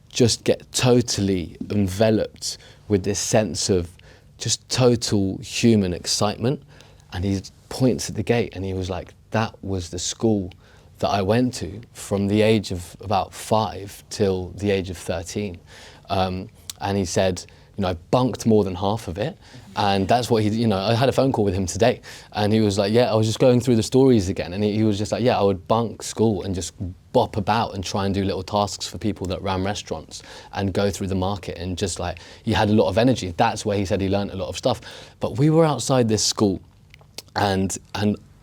just get totally enveloped with this sense of just total human excitement. And he points at the gate and he was like, that was the school that I went to from the age of about 5 till the age of 13. And he said, you know, I bunked more than half of it. And that's what I had a phone call with him today. And he was like, yeah, I was just going through the stories again. And he was just like, yeah, I would bunk school and just bop about and try and do little tasks for people that ran restaurants and go through the market. And just like, he had a lot of energy. That's where he said he learned a lot of stuff. But we were outside this school and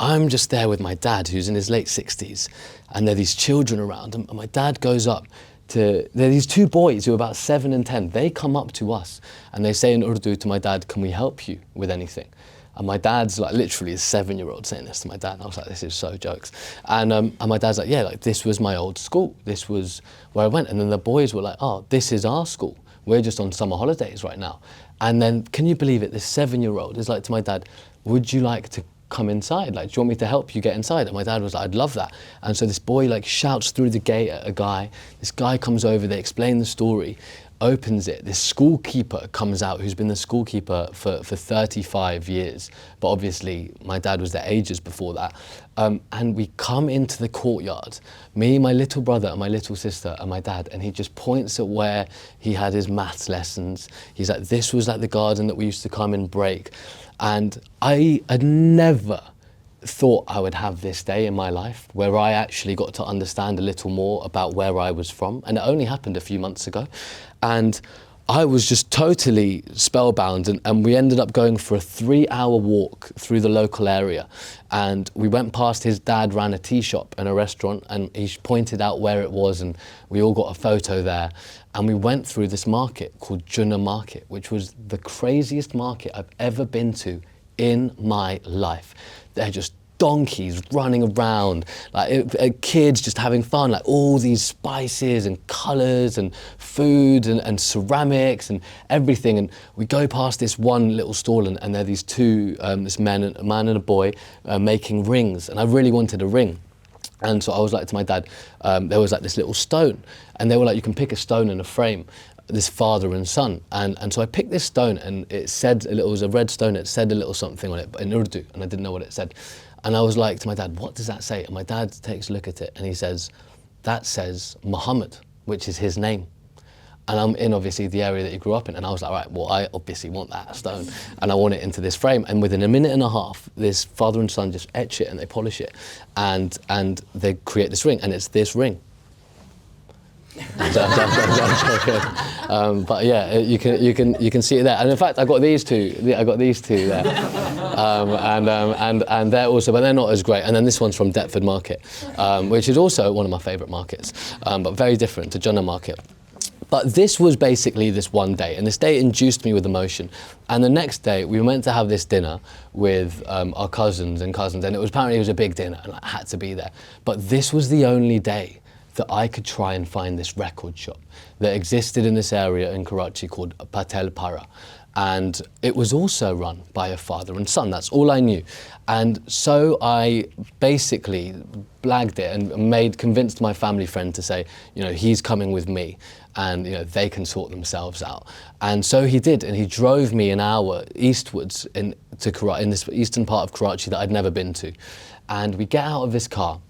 I'm just there with my dad, who's in his late 60s. And there are these children around. And my dad goes up there are these 2 boys who are about 7 and 10. They come up to us and they say in Urdu to my dad, can we help you with anything? And my dad's like literally a 7-year-old saying this to my dad. And I was like, this is so jokes. And my dad's like, yeah, like this was my old school. This was where I went. And then the boys were like, oh, this is our school. We're just on summer holidays right now. And then, can you believe it? This 7-year-old is like to my dad, would you like to come inside? Like, do you want me to help you get inside? And my dad was like, I'd love that. And so this boy like shouts through the gate at a guy. This guy comes over, they explain the story, opens it. This schoolkeeper comes out, who's been the schoolkeeper for 35 years. But obviously my dad was there ages before that. And we come into the courtyard, me, my little brother and my little sister and my dad, and he just points at where he had his maths lessons. He's like, this was like the garden that we used to come and break. And I had never thought I would have this day in my life where I actually got to understand a little more about where I was from. And it only happened a few months ago. And I was just totally spellbound, and we ended up going for a 3-hour walk through the local area. And we went past, his dad ran a tea shop and a restaurant, and he pointed out where it was, and we all got a photo there. And we went through this market called Junnah Market, which was the craziest market I've ever been to in my life. They're just donkeys running around, like kids just having fun, like all these spices and colours and food and ceramics and everything. And we go past this one little stall, and there are these 2, this man and a boy making rings, and I really wanted a ring. And so I was like to my dad, there was like this little stone, and they were like, you can pick a stone in a frame, this father and son. And so I picked this stone, and it said it was a red stone, it said a little something on it in Urdu, and I didn't know what it said. And I was like to my dad, what does that say? And my dad takes a look at it and he says, that says Muhammad, which is his name. And I'm in obviously the area that he grew up in. And I was like, right, well, I obviously want that stone and I want it into this frame. And within a minute and a half, this father and son just etch it and they polish it. And they create this ring, and it's this ring. But yeah, you can see it there. And in fact, I got these two there, and they're also, but they're not as great. And then this one's from Deptford Market, which is also one of my favourite markets, but very different to Junnah Market. But this was basically this one day, and this day induced me with emotion. And the next day, we were meant to have this dinner with our cousins, and it was apparently a big dinner, and I had to be there. But this was the only day that I could try and find this record shop that existed in this area in Karachi called Patel Para. And it was also run by a father and son. That's all I knew. And so I basically blagged it and convinced my family friend to say, you know, he's coming with me, and you know, they can sort themselves out. And so he did, and he drove me an hour eastwards to Karachi, in this eastern part of Karachi that I'd never been to. And we get out of this car,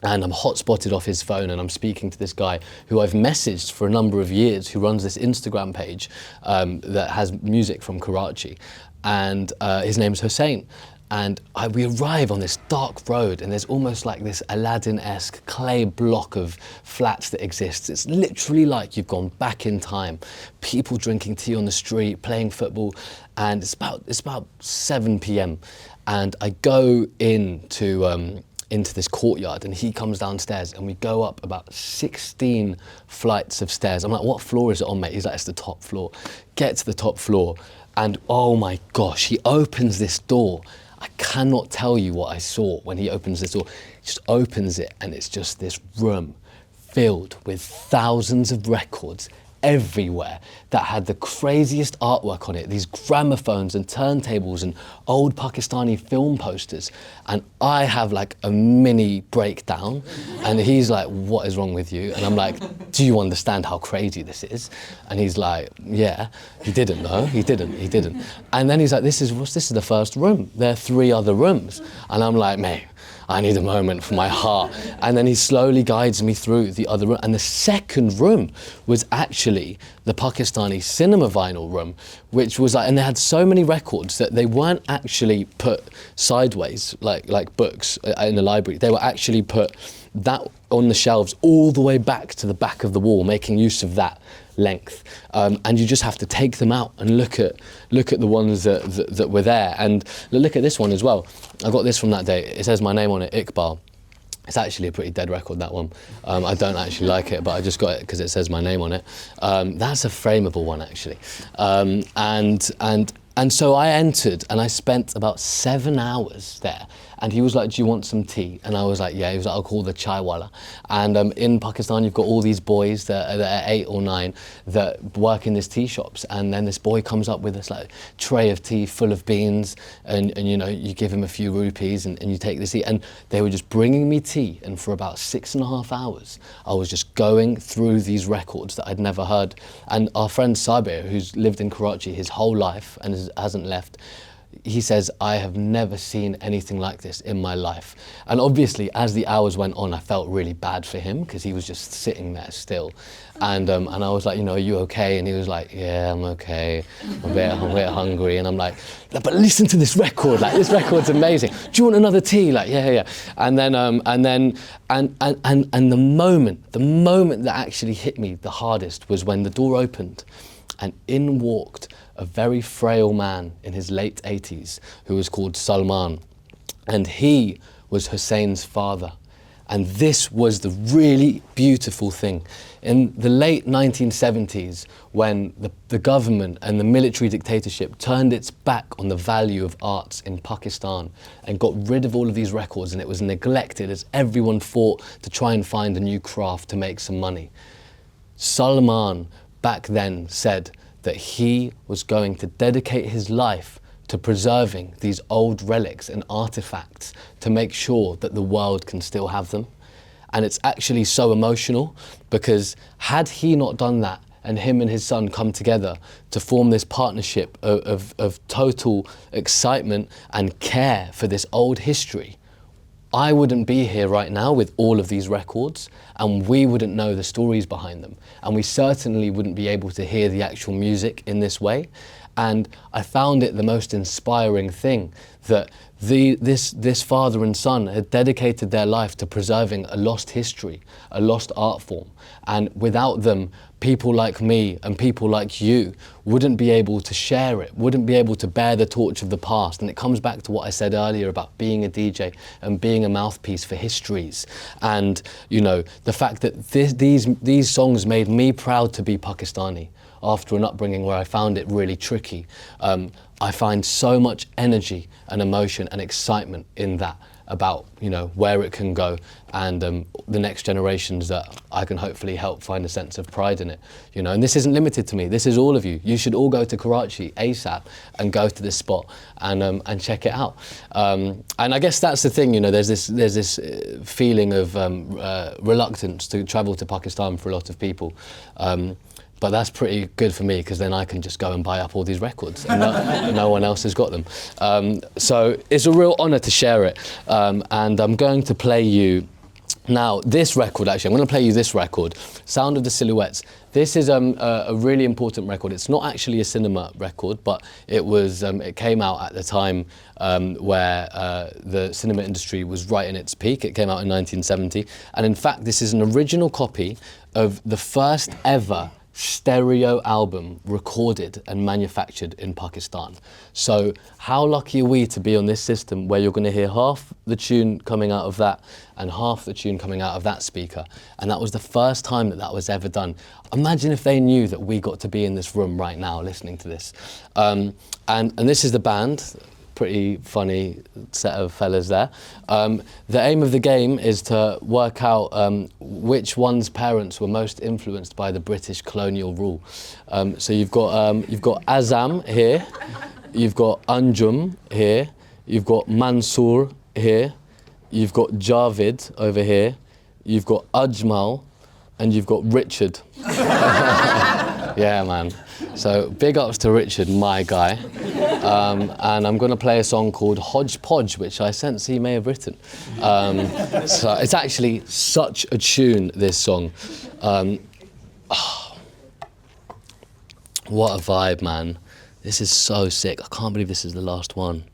and I'm hotspotted off his phone, and I'm speaking to this guy who I've messaged for a number of years, who runs this Instagram page that has music from Karachi, and his name's Hussein. And we arrive on this dark road, and there's almost like this Aladdin-esque clay block of flats that exists. It's literally like you've gone back in time. People drinking tea on the street, playing football, and it's about 7 p.m. And I go into this courtyard, and he comes downstairs, and we go up about 16 flights of stairs. I'm like, what floor is it on, mate? He's like, it's the top floor. Get to the top floor, and oh my gosh, he opens this door. I cannot tell you what I saw when he opens this door. He just opens it, and it's just this room filled with thousands of records everywhere that had the craziest artwork on it, these gramophones and turntables and old Pakistani film posters. And I have like a mini breakdown, and he's like, what is wrong with you? And I'm like, do you understand how crazy this is? And he's like, yeah. He didn't know, he didn't. And then he's like, this is the first room. There are 3 other rooms. And I'm like, mate, I need a moment for my heart. And then he slowly guides me through the other room. And the second room was actually the Pakistani cinema vinyl room, which was like, and they had so many records that they weren't actually put sideways, like books in the library. They were actually put that on the shelves all the way back to the back of the wall, making use of that length. And you just have to take them out and look at the ones that were there. And look at this one as well. I got this from that day. It says my name on it, Iqbal. It's actually a pretty dead record, that one. I don't actually like it, but I just got it because it says my name on it. That's a frameable one, actually. And so I entered, and I spent about 7 hours there. And he was like, do you want some tea? And I was like, yeah. He was like, I'll call the chai wala. And in Pakistan, you've got all these boys that are 8 or 9 that work in these tea shops. And then this boy comes up with this like tray of tea full of beans, and you know, you give him a few rupees, and you take the tea. And they were just bringing me tea. And for about 6.5 hours, I was just going through these records that I'd never heard. And our friend Sabir, who's lived in Karachi his whole life and hasn't left, he says, I have never seen anything like this in my life. And obviously, as the hours went on, I felt really bad for him because he was just sitting there still. And I was like, you know, are you okay? And he was like, yeah, I'm okay. I'm a bit hungry. And I'm like, but listen to this record. Like, this record's amazing. Do you want another tea? Like, yeah. And then the moment that actually hit me the hardest was when the door opened, and in walked a very frail man in his late 80s who was called Salman. And he was Hussein's father. And this was the really beautiful thing. In the late 1970s, when the government and the military dictatorship turned its back on the value of arts in Pakistan and got rid of all of these records, and it was neglected as everyone fought to try and find a new craft to make some money, Salman back then said that he was going to dedicate his life to preserving these old relics and artifacts to make sure that the world can still have them. And it's actually so emotional, because had he not done that, and him and his son come together to form this partnership of total excitement and care for this old history, I wouldn't be here right now with all of these records, and we wouldn't know the stories behind them. And we certainly wouldn't be able to hear the actual music in this way. And I found it the most inspiring thing that this father and son had dedicated their life to preserving a lost history, a lost art form. And without them, people like me and people like you wouldn't be able to share it, wouldn't be able to bear the torch of the past. And it comes back to what I said earlier about being a DJ and being a mouthpiece for histories. And, you know, the fact that these songs made me proud to be Pakistani after an upbringing where I found it really tricky. I find so much energy and emotion and excitement in that, about, you know, where it can go, and the next generations that I can hopefully help find a sense of pride in it, you know. And this isn't limited to me, this is all of you. You should all go to Karachi ASAP and go to this spot and check it out. And I guess that's the thing, you know, there's this feeling of reluctance to travel to Pakistan for a lot of people. But that's pretty good for me, because then I can just go and buy up all these records, and no one else has got them. So it's a real honour to share it. And I'm going to play you Now, this record, actually, I'm going to play you this record, Sound of the Silhouettes. This is a really important record. It's not actually a cinema record, but it was. It came out at the time where the cinema industry was right in its peak. It came out in 1970. And in fact, this is an original copy of the first ever stereo album recorded and manufactured in Pakistan. So how lucky are we to be on this system where you're going to hear half the tune coming out of that and half the tune coming out of that speaker. And that was the first time that that was ever done. Imagine if they knew that we got to be in this room right now listening to this. And this is the band. Pretty funny set of fellas there. The aim of the game is to work out which one's parents were most influenced by the British colonial rule. So you've got Azam here, you've got Anjum here, you've got Mansoor here, you've got Javid over here, you've got Ajmal, and you've got Richard. Yeah, man. So big ups to Richard, my guy. And I'm going to play a song called Hodgepodge, which I sense he may have written. So it's actually such a tune, this song. What a vibe, man. This is so sick. I can't believe this is the last one.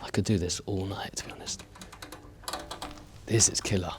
I could do this all night, to be honest. This is killer.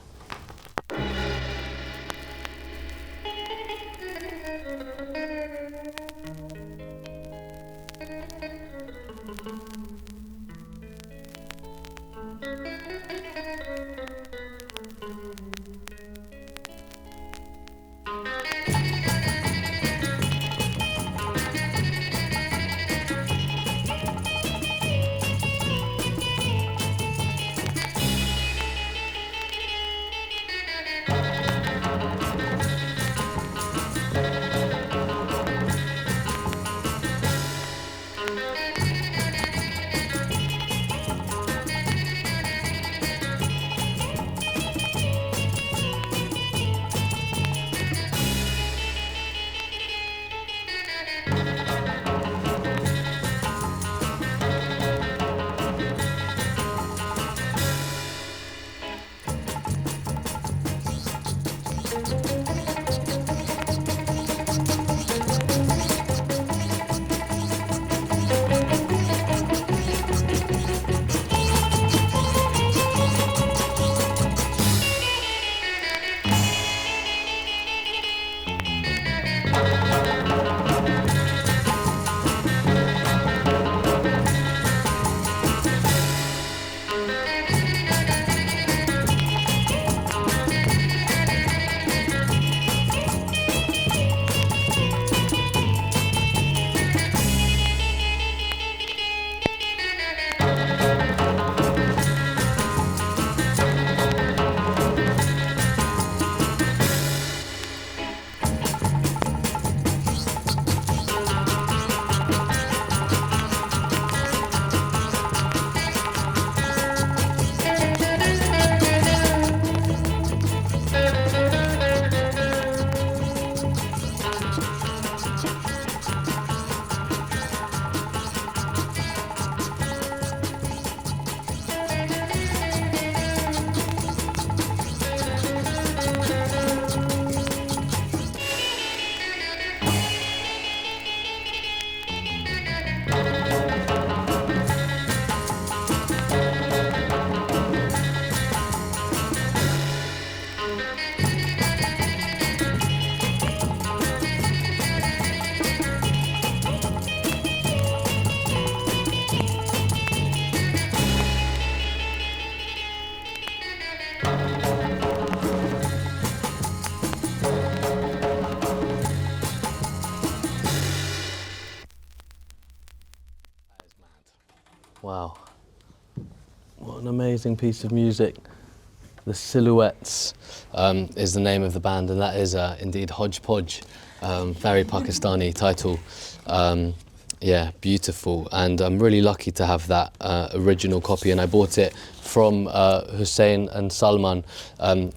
Wow, what an amazing piece of music. The Silhouettes is the name of the band, and that is indeed Hodgepodge. Very Pakistani title. Yeah, beautiful, and I'm really lucky to have that original copy, and I bought it from Hussein and Salman,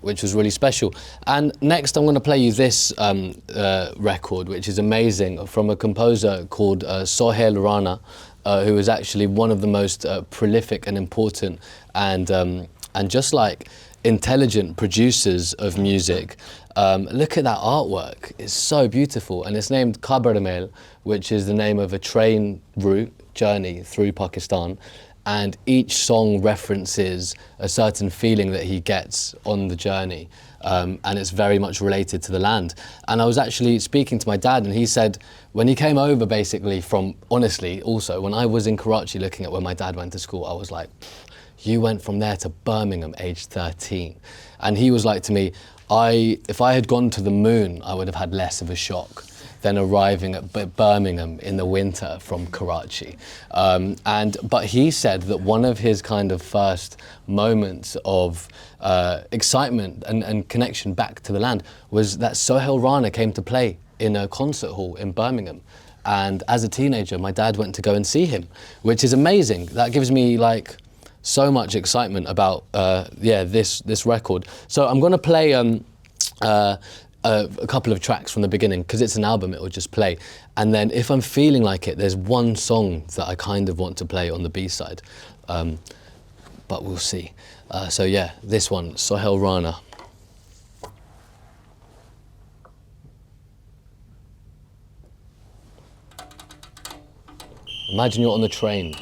which was really special. And next I'm going to play you this record, which is amazing, from a composer called Sohail Rana, who is actually one of the most prolific and important and and just like intelligent producers of music. Look at that artwork, it's so beautiful, and it's named Kabarmel, which is the name of a train route journey through Pakistan, and each song references a certain feeling that he gets on the journey, and it's very much related to the land. And I was actually speaking to my dad, and he said when he came over, basically from, honestly, also when I was in Karachi looking at where my dad went to school, I was like, you went from there to Birmingham aged 13. And he was like to me, if I had gone to the moon, I would have had less of a shock than arriving at Birmingham in the winter from Karachi. But he said that one of his kind of first moments of excitement and connection back to the land was that Sohail Rana came to play in a concert hall in Birmingham. And as a teenager, my dad went to go and see him, which is amazing. That gives me like so much excitement about this record. So I'm gonna play a couple of tracks from the beginning, because it's an album, it will just play. And then if I'm feeling like it, there's one song that I kind of want to play on the B-side, but we'll see. So yeah, this one, Sohail Rana. Imagine you're on the train.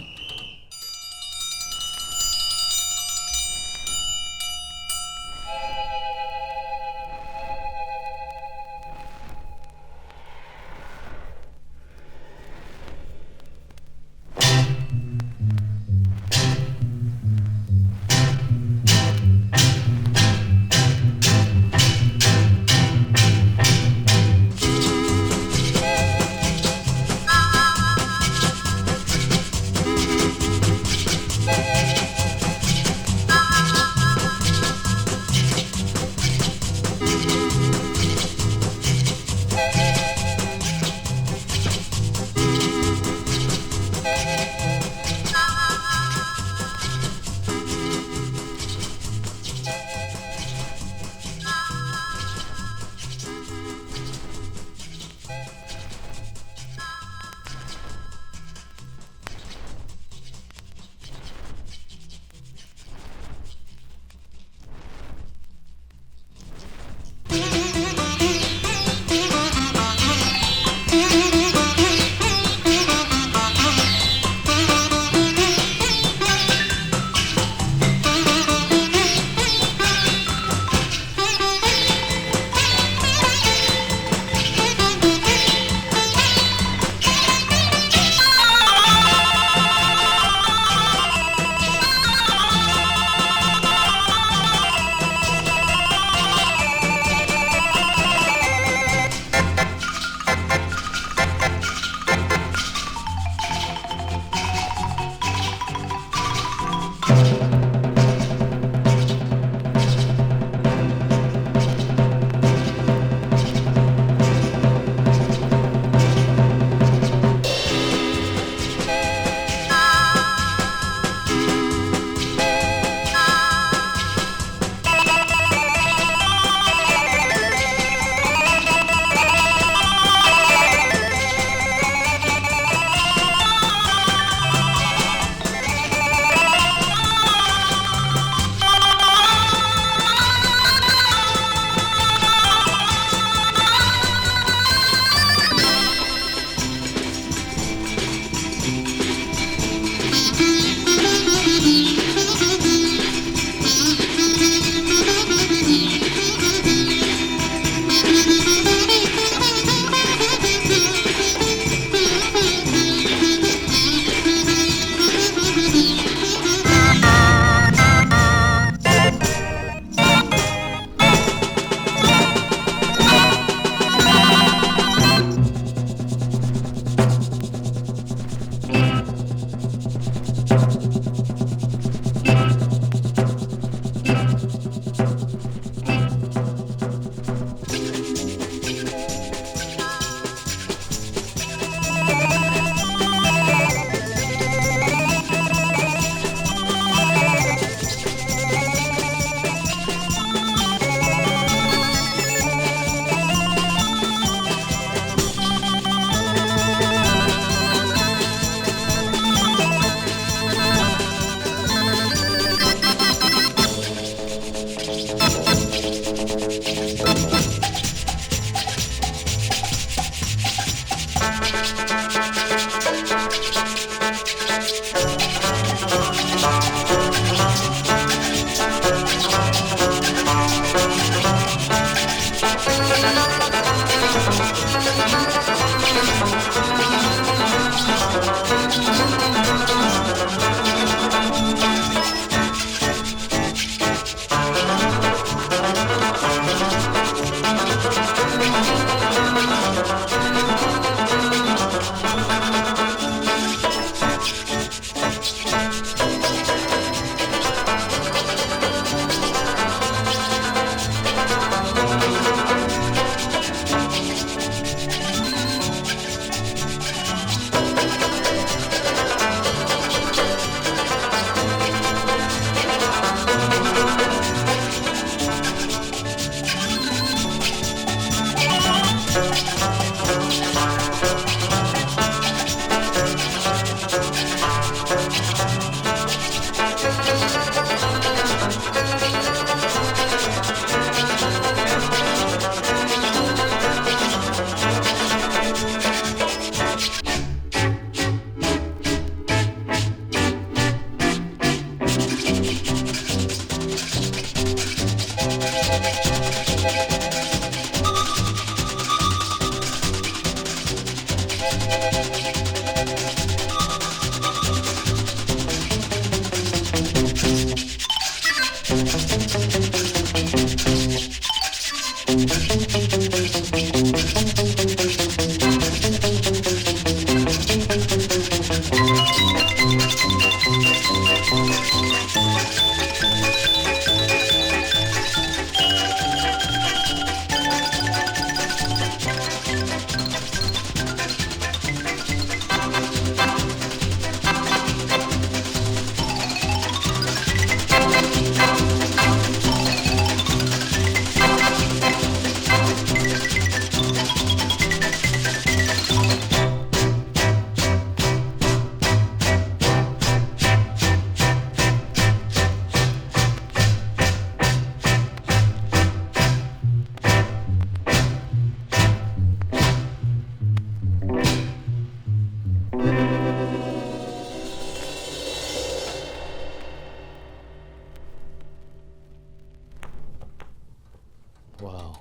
Wow.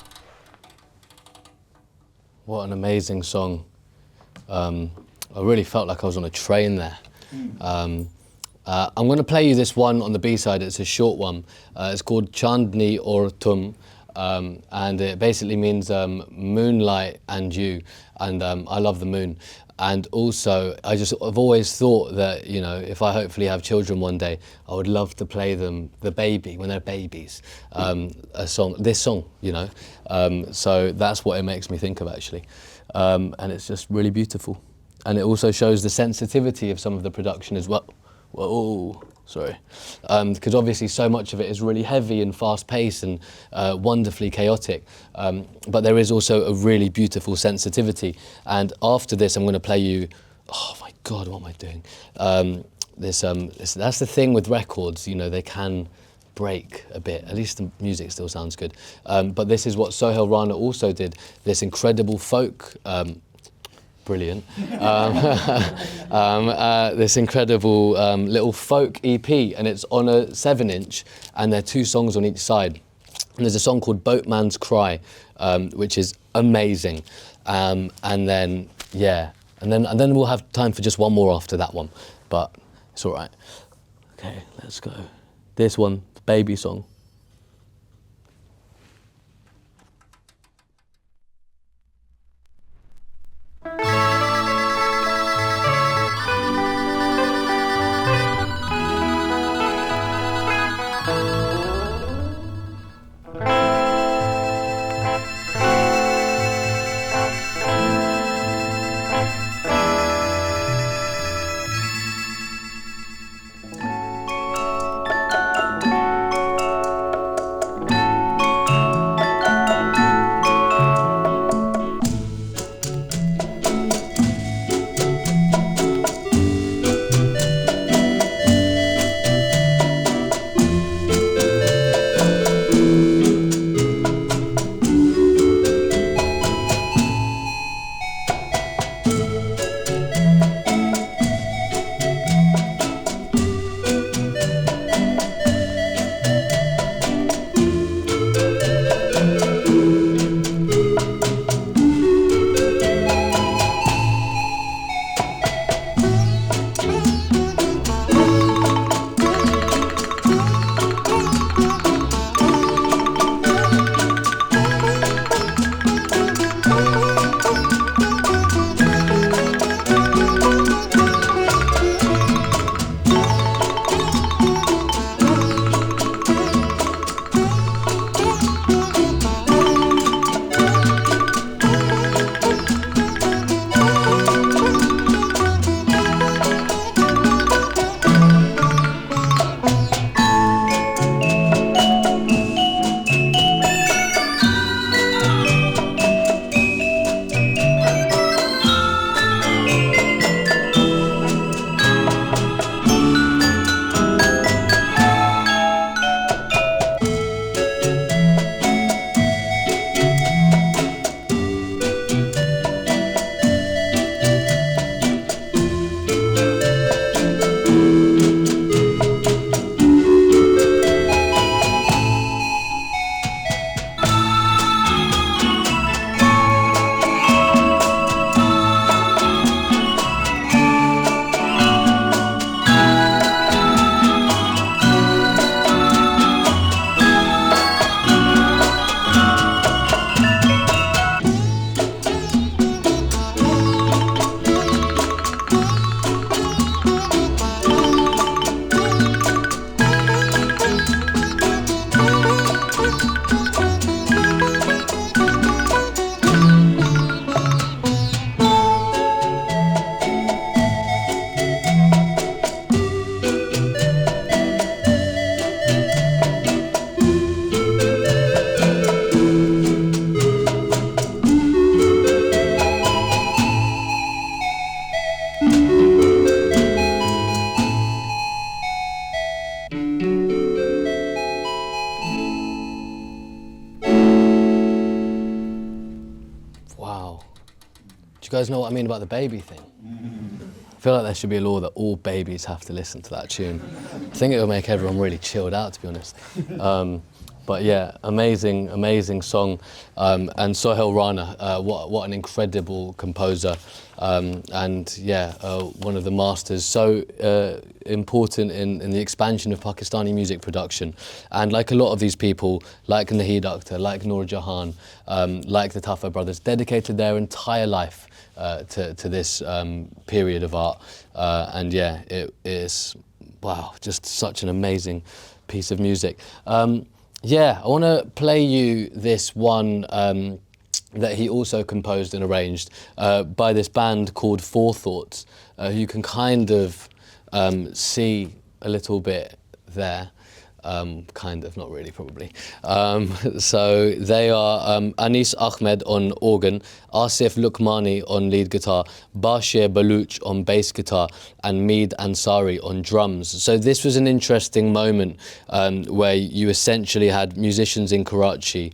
What an amazing song. I really felt like I was on a train there. I'm going to play you this one on the B-side. It's a short one. It's called Chandni Aur Tum, and it basically means moonlight and you. And I love the moon. And also, I've always thought that, you know, if I hopefully have children one day, I would love to play them, the baby, when they're babies, this song, you know. So that's what it makes me think of, actually. And it's just really beautiful. And it also shows the sensitivity of some of the production as well. Whoa, sorry. Because obviously so much of it is really heavy and fast-paced and wonderfully chaotic. But there is also a really beautiful sensitivity. And after this, I'm going to play you, oh my God, what am I doing? That's the thing with records, you know, they can break a bit. At least the music still sounds good. But this is what Sohail Rana also did, this incredible folk, brilliant. This incredible little folk EP, and it's on a 7-inch, and there are 2 songs on each side. And there's a song called Boatman's Cry, which is amazing. And then, yeah, and then we'll have time for just one more after that one, but it's all right. Okay, let's go. This one, the baby song. you guys know what I mean about the baby thing? I feel like there should be a law that all babies have to listen to that tune. I think it will make everyone really chilled out, to be honest. But yeah, amazing song. And Sohail Rana, what an incredible composer. And yeah, one of the masters. So important in the expansion of Pakistani music production. And like a lot of these people, like Nahid Akhtar, like Noor Jahan, like the Tafa brothers, dedicated their entire life to this period of art. And yeah, it is, wow, just such an amazing piece of music. Yeah, I want to play you this one that he also composed and arranged by this band called Forethoughts, who you can kind of see a little bit there. Kind of, not really, probably. So they are Anis Ahmed on organ, Asif Lukmani on lead guitar, Bashir Baluch on bass guitar, and Meed Ansari on drums. So this was an interesting moment where you essentially had musicians in Karachi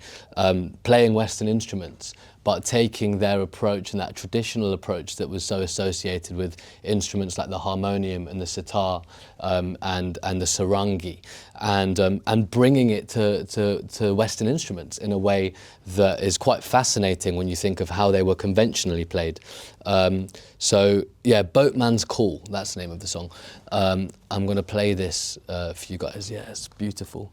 playing Western instruments, but taking their approach and that traditional approach that was so associated with instruments like the harmonium and the sitar and the sarangi, and bringing it to Western instruments in a way that is quite fascinating when you think of how they were conventionally played. So yeah, Boatman's Call, that's the name of the song. I'm going to play this for you guys. Yeah, it's beautiful.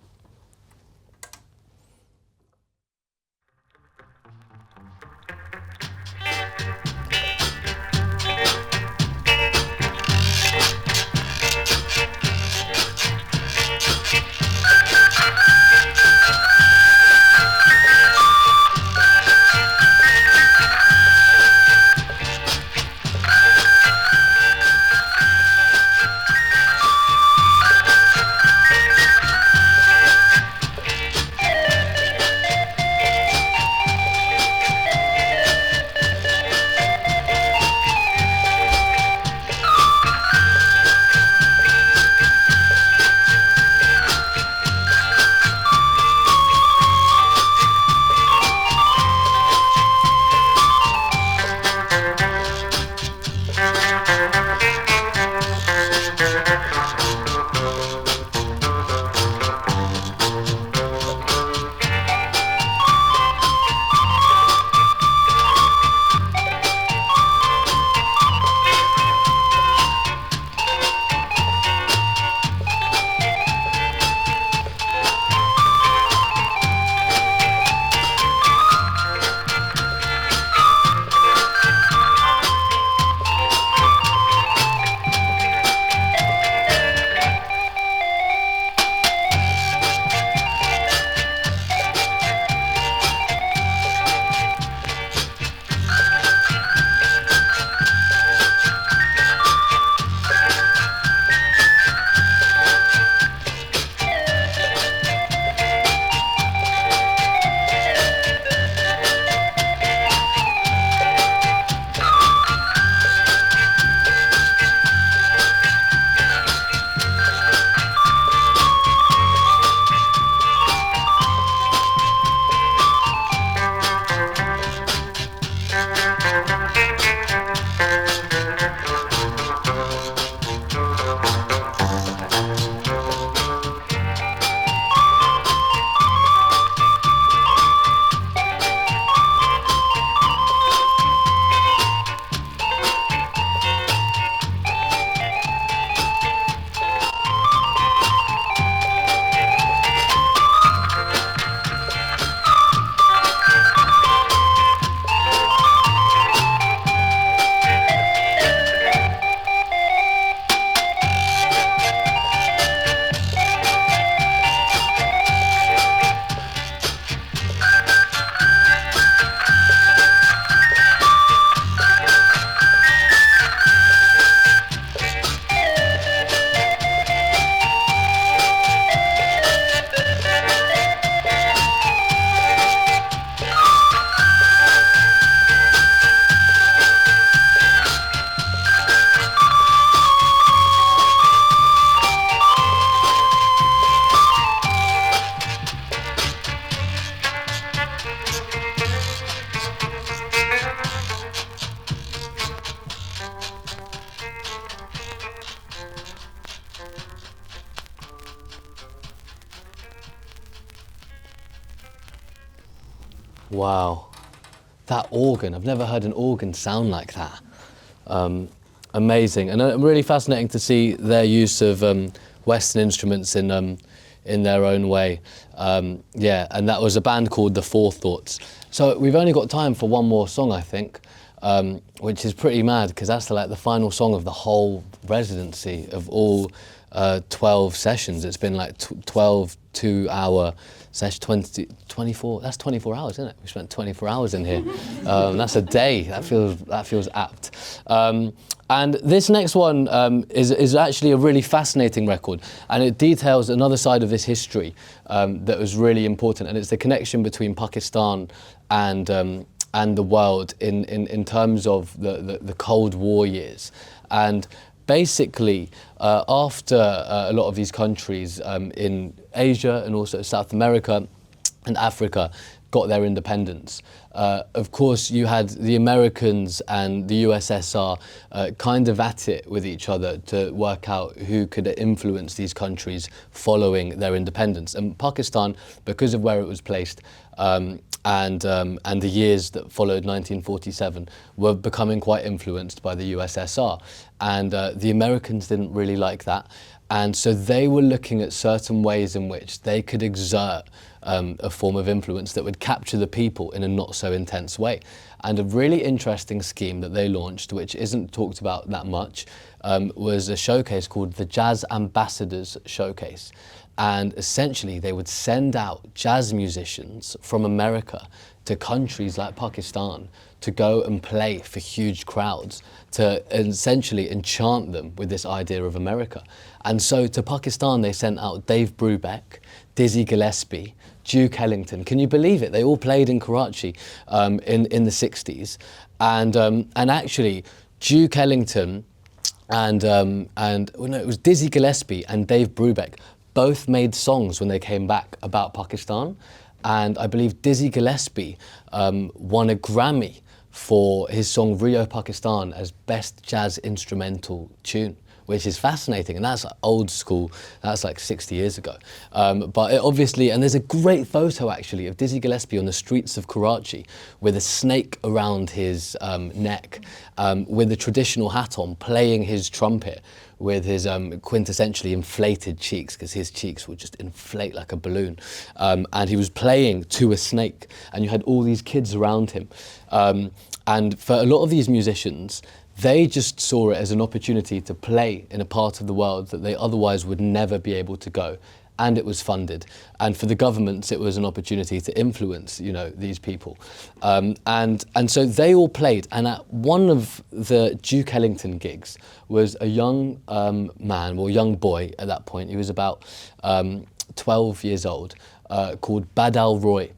Wow. That organ, I've never heard an organ sound like that. Amazing, and really fascinating to see their use of Western instruments in their own way. Yeah, and that was a band called The Forethoughts. So we've only got time for one more song, I think, which is pretty mad because that's like the final song of the whole residency of all 12 sessions. It's been like 12 2-hour session, 24, that's 24 hours, isn't it? We spent 24 hours in here. That's a day, that feels apt. And this next one is actually a really fascinating record, and it details another side of this history that was really important, and it's the connection between Pakistan and the world in terms of the Cold War years. And basically, after a lot of these countries in Asia and also South America and Africa got their independence, of course you had the Americans and the USSR kind of at it with each other to work out who could influence these countries following their independence. And Pakistan, because of where it was placed, and the years that followed 1947 were becoming quite influenced by the USSR. And the Americans didn't really like that. And so they were looking at certain ways in which they could exert a form of influence that would capture the people in a not so intense way. And a really interesting scheme that they launched, which isn't talked about that much, was a showcase called the Jazz Ambassadors Showcase. And essentially they would send out jazz musicians from America to countries like Pakistan to go and play for huge crowds, to essentially enchant them with this idea of America. And so to Pakistan they sent out Dave Brubeck, Dizzy Gillespie, Duke Ellington. Can you believe it? They all played in Karachi in the 60s. And actually Duke Ellington and well, no, it was Dizzy Gillespie and Dave Brubeck both made songs when they came back about Pakistan. And I believe Dizzy Gillespie won a Grammy for his song Rio Pakistan as Best Jazz Instrumental Tune, which is fascinating. And that's like old school, that's like 60 years ago. But it obviously, and there's a great photo actually of Dizzy Gillespie on the streets of Karachi with a snake around his neck, with a traditional hat on, playing his trumpet with his quintessentially inflated cheeks, because his cheeks would just inflate like a balloon. And he was playing to a snake, and you had all these kids around him. And for a lot of these musicians, they just saw it as an opportunity to play in a part of the world that they otherwise would never be able to go. And it was funded. And for the governments, it was an opportunity to influence, you know, these people. And so they all played. And at one of the Duke Ellington gigs was a young man, or young boy at that point. He was about 12 years old, called Badal Roy.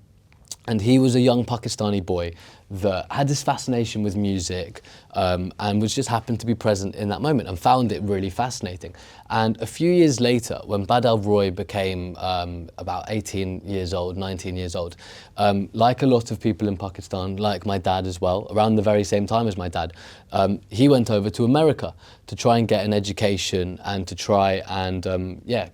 And he was a young Pakistani boy that had this fascination with music and was just happened to be present in that moment and found it really fascinating. And a few years later, when Badal Roy became about 18 years old, 19 years old, like a lot of people in Pakistan, like my dad as well, around the very same time as my dad, he went over to America to try and get an education and to try and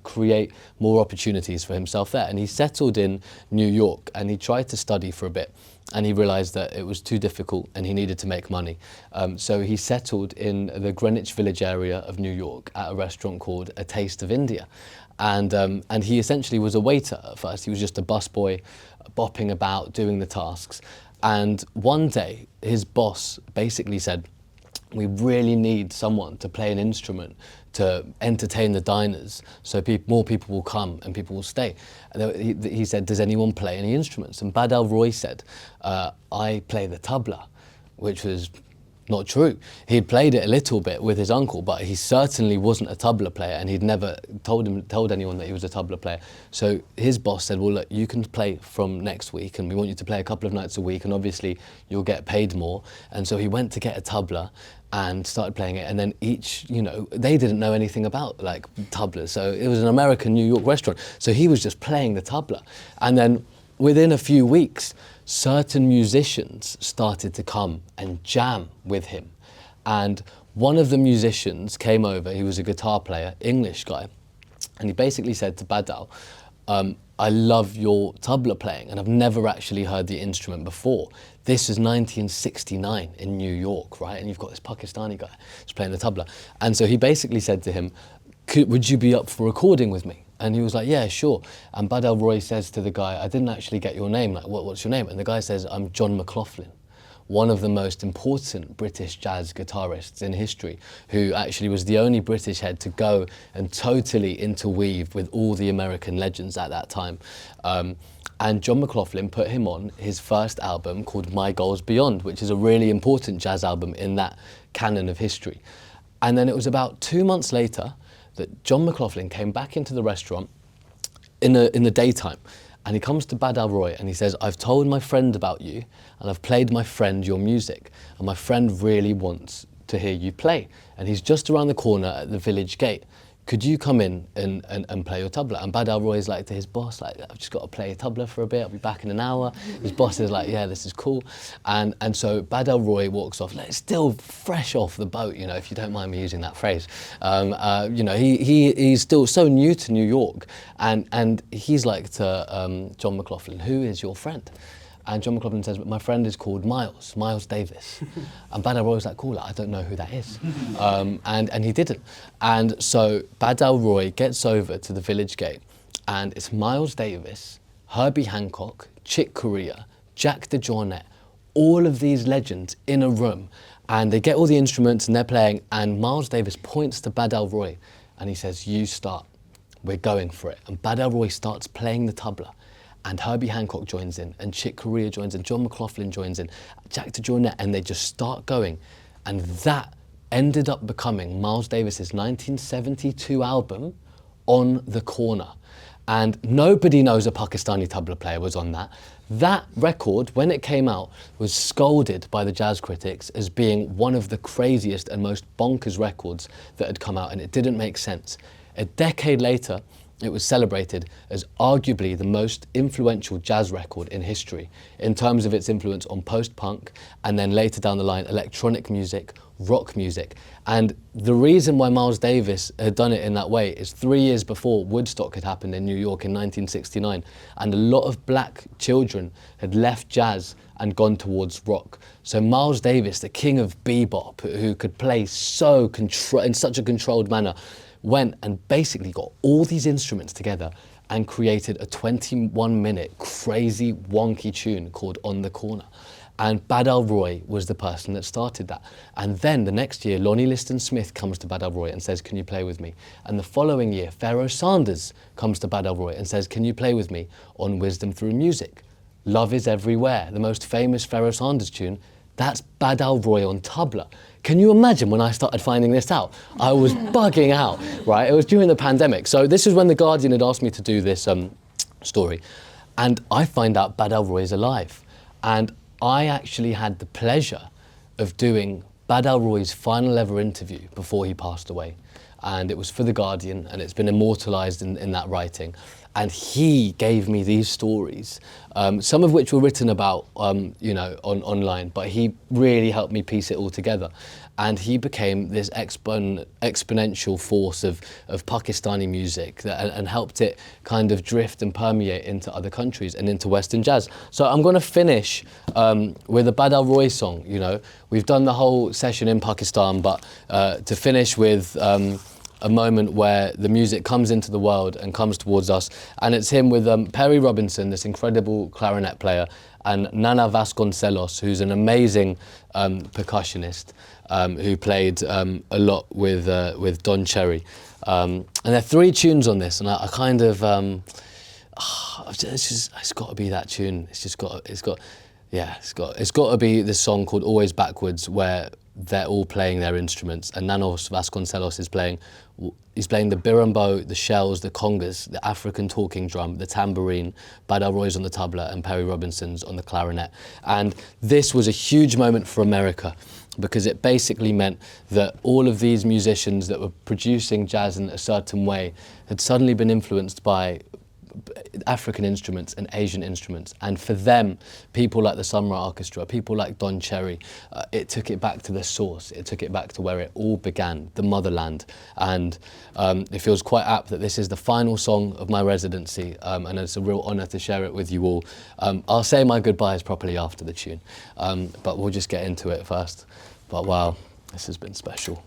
create more opportunities for himself there. And he settled in New York and he tried to study for a bit. And he realised that it was too difficult and he needed to make money. So he settled in the Greenwich Village area of New York at a restaurant called A Taste of India. And he essentially was a waiter at first. He was just a busboy, bopping about, doing the tasks. And one day, his boss basically said, we really need someone to play an instrument to entertain the diners, so more people will come and people will stay. And he said, does anyone play any instruments? And Badal Roy said, I play the tabla, which was not true. He'd played it a little bit with his uncle, but he certainly wasn't a tabla player, and he'd never told anyone that he was a tabla player. So his boss said, well, look, you can play from next week, and we want you to play a couple of nights a week, and obviously you'll get paid more. And so he went to get a tabla and started playing it, and then each, you know, they didn't know anything about like tablas, so it was an American New York restaurant, so he was just playing the tabla. And then within a few weeks, certain musicians started to come and jam with him. And one of the musicians came over, he was a guitar player, English guy, and he basically said to Badal, I love your tabla playing, and I've never actually heard the instrument before. This is 1969 in New York, right? And you've got this Pakistani guy who's playing the tabla. And so he basically said to him, would you be up for recording with me? And he was like, yeah, sure. And Badal Roy says to the guy, I didn't actually get your name, like, what's your name? And the guy says, I'm John McLaughlin, one of the most important British jazz guitarists in history, who actually was the only British head to go and totally interweave with all the American legends at that time. And John McLaughlin put him on his first album called My Goals Beyond, which is a really important jazz album in that canon of history. And then it was about 2 months later that John McLaughlin came back into the restaurant in the daytime, and he comes to Badal Roy and he says, I've told my friend about you, and I've played my friend your music, and my friend really wants to hear you play. And he's just around the corner at the village gate. Could you come in and play your tabla? And Badal Roy is like to his boss, like, I've just got to play a tabla for a bit, I'll be back in an hour. His boss is like, yeah, this is cool. And so Badal Roy walks off, like, still fresh off the boat, you know, if you don't mind me using that phrase. You know, he's still so new to New York. And he's like to John McLaughlin, who is your friend? And John McLaughlin says, my friend is called Miles Davis. And Badal Roy was like, cool, I don't know who that is. And he didn't. And so Badal Roy gets over to the village gate, and it's Miles Davis, Herbie Hancock, Chick Corea, Jack DeJohnette, all of these legends in a room. And they get all the instruments and they're playing, and Miles Davis points to Badal Roy and he says, you start, we're going for it. And Badal Roy starts playing the tabla. And Herbie Hancock joins in, and Chick Corea joins in, John McLaughlin joins in, Jack DeJohnette, and they just start going. And that ended up becoming Miles Davis's 1972 album, On the Corner. And nobody knows a Pakistani tabla player was on that. That record, when it came out, was scolded by the jazz critics as being one of the craziest and most bonkers records that had come out, and it didn't make sense. A decade later, it was celebrated as arguably the most influential jazz record in history in terms of its influence on post-punk and then later down the line electronic music, rock music. And the reason why Miles Davis had done it in that way is 3 years before Woodstock had happened in New York in 1969, and a lot of black children had left jazz and gone towards rock. So Miles Davis, the king of bebop, who could play so in such a controlled manner, went and basically got all these instruments together and created a 21-minute crazy wonky tune called On the Corner. And Badal Roy was the person that started that. And then the next year, Lonnie Liston Smith comes to Badal Roy and says, can you play with me? And the following year, Pharoah Sanders comes to Badal Roy and says, can you play with me on Wisdom Through Music? Love Is Everywhere, the most famous Pharoah Sanders tune, that's Badal Roy on tabla. Can you imagine when I started finding this out? I was bugging out, right? It was during the pandemic. So this is when The Guardian had asked me to do this story. And I find out Badal Roy is alive. And I actually had the pleasure of doing Badal Roy's final ever interview before he passed away. And it was for The Guardian, and it's been immortalised in that writing. And he gave me these stories, some of which were written about, you know, online, but he really helped me piece it all together. And he became this exponential force of Pakistani music and helped it kind of drift and permeate into other countries and into Western jazz. So I'm going to finish with a Badal Roy song. You know, we've done the whole session in Pakistan, but to finish with a moment where the music comes into the world and comes towards us. And it's him with Perry Robinson, this incredible clarinet player, and Nana Vasconcelos, who's an amazing percussionist who played a lot with Don Cherry. And there are 3 tunes on this, and I kind of, it's got to be that tune. It's got to be this song called Always Backwards, where they're all playing their instruments, and Nanos Vasconcelos is playing the birimbo, the shells, the congas, the African talking drum, the tambourine, Badal Roy's on the tabla, and Perry Robinson's on the clarinet. And this was a huge moment for America, because it basically meant that all of these musicians that were producing jazz in a certain way had suddenly been influenced by African instruments and Asian instruments. And for them, people like the Summer Orchestra, people like Don Cherry, it took it back to the source. It took it back to where it all began, the motherland. And it feels quite apt that this is the final song of my residency, and it's a real honour to share it with you all. I'll say my goodbyes properly after the tune, but we'll just get into it first. But wow, this has been special.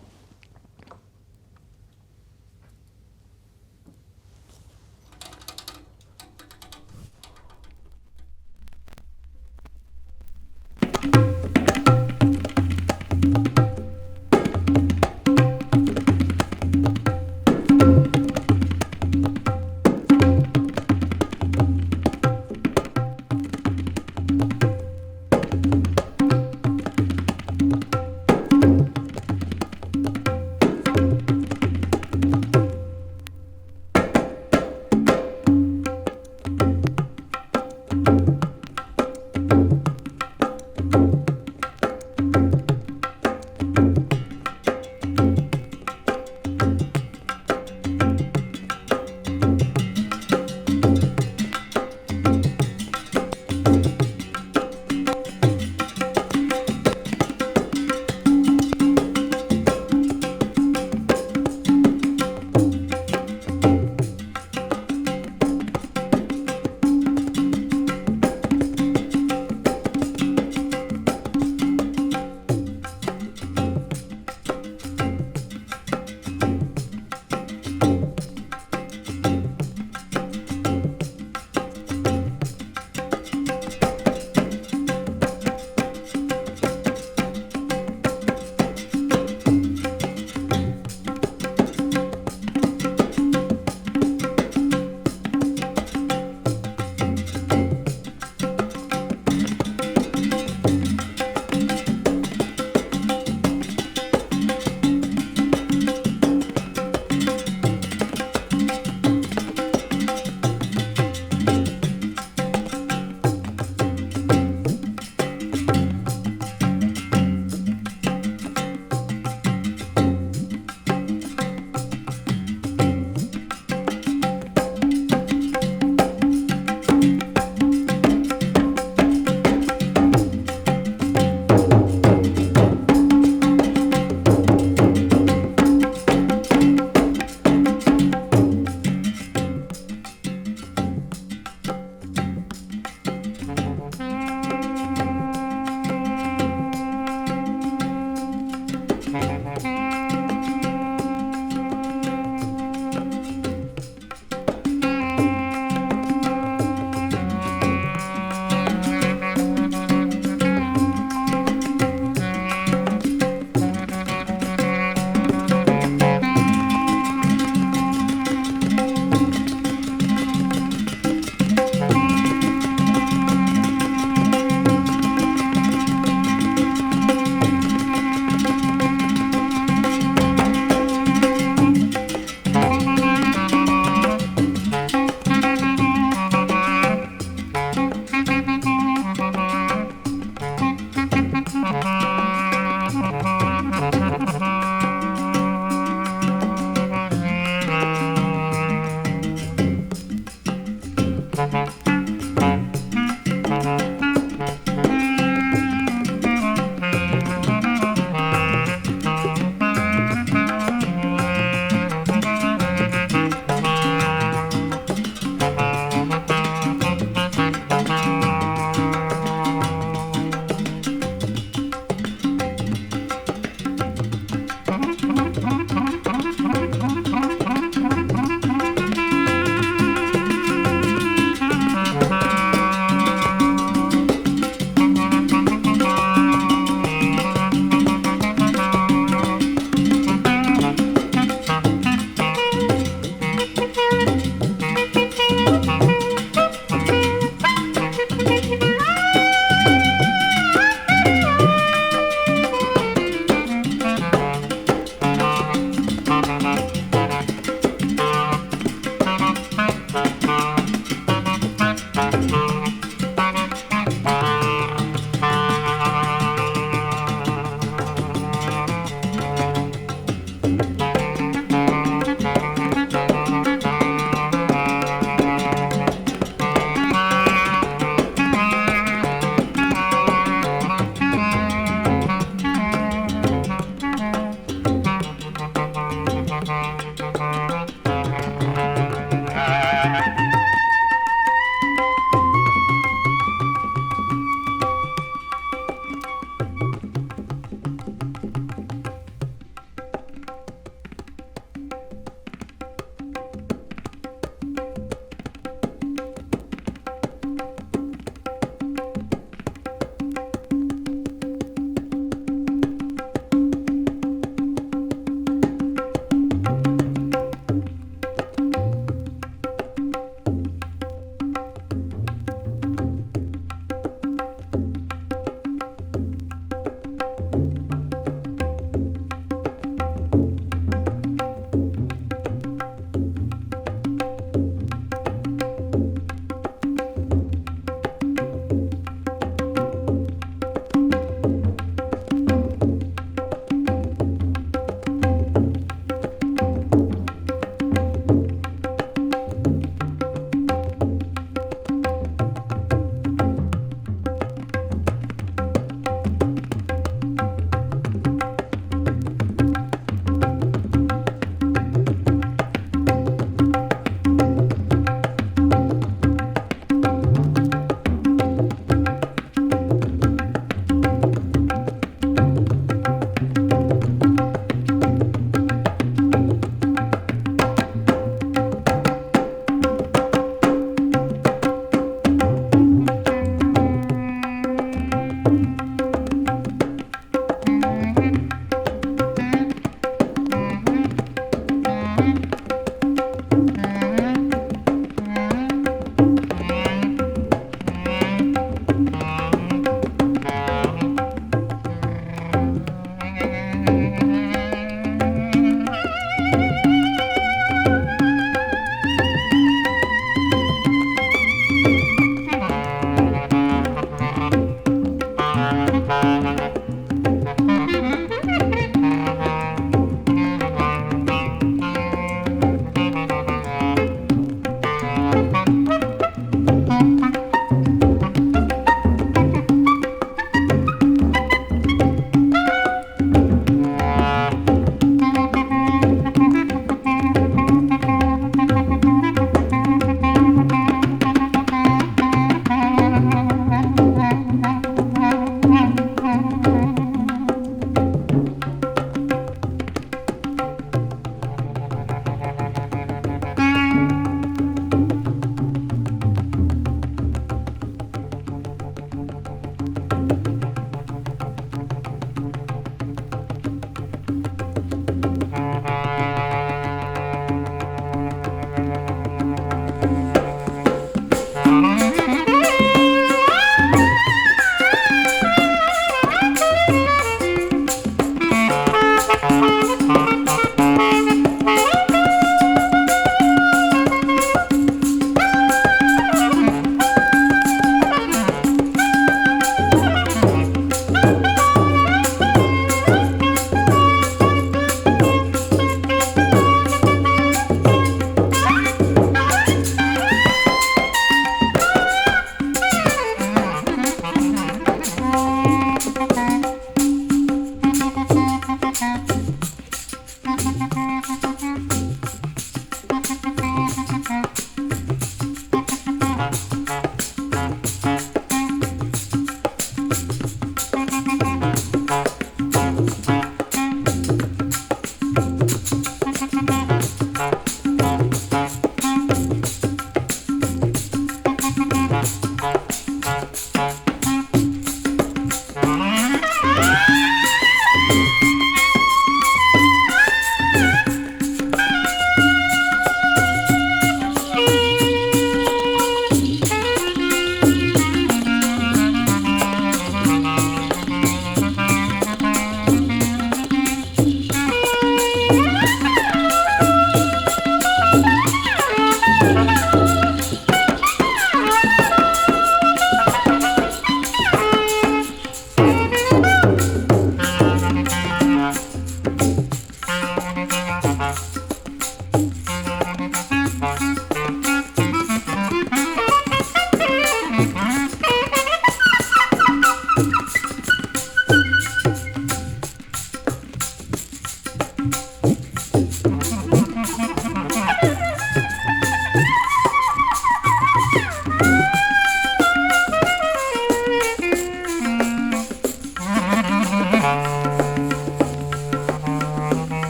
Thank you.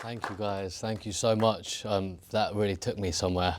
Thank you guys, thank you so much. That really took me somewhere,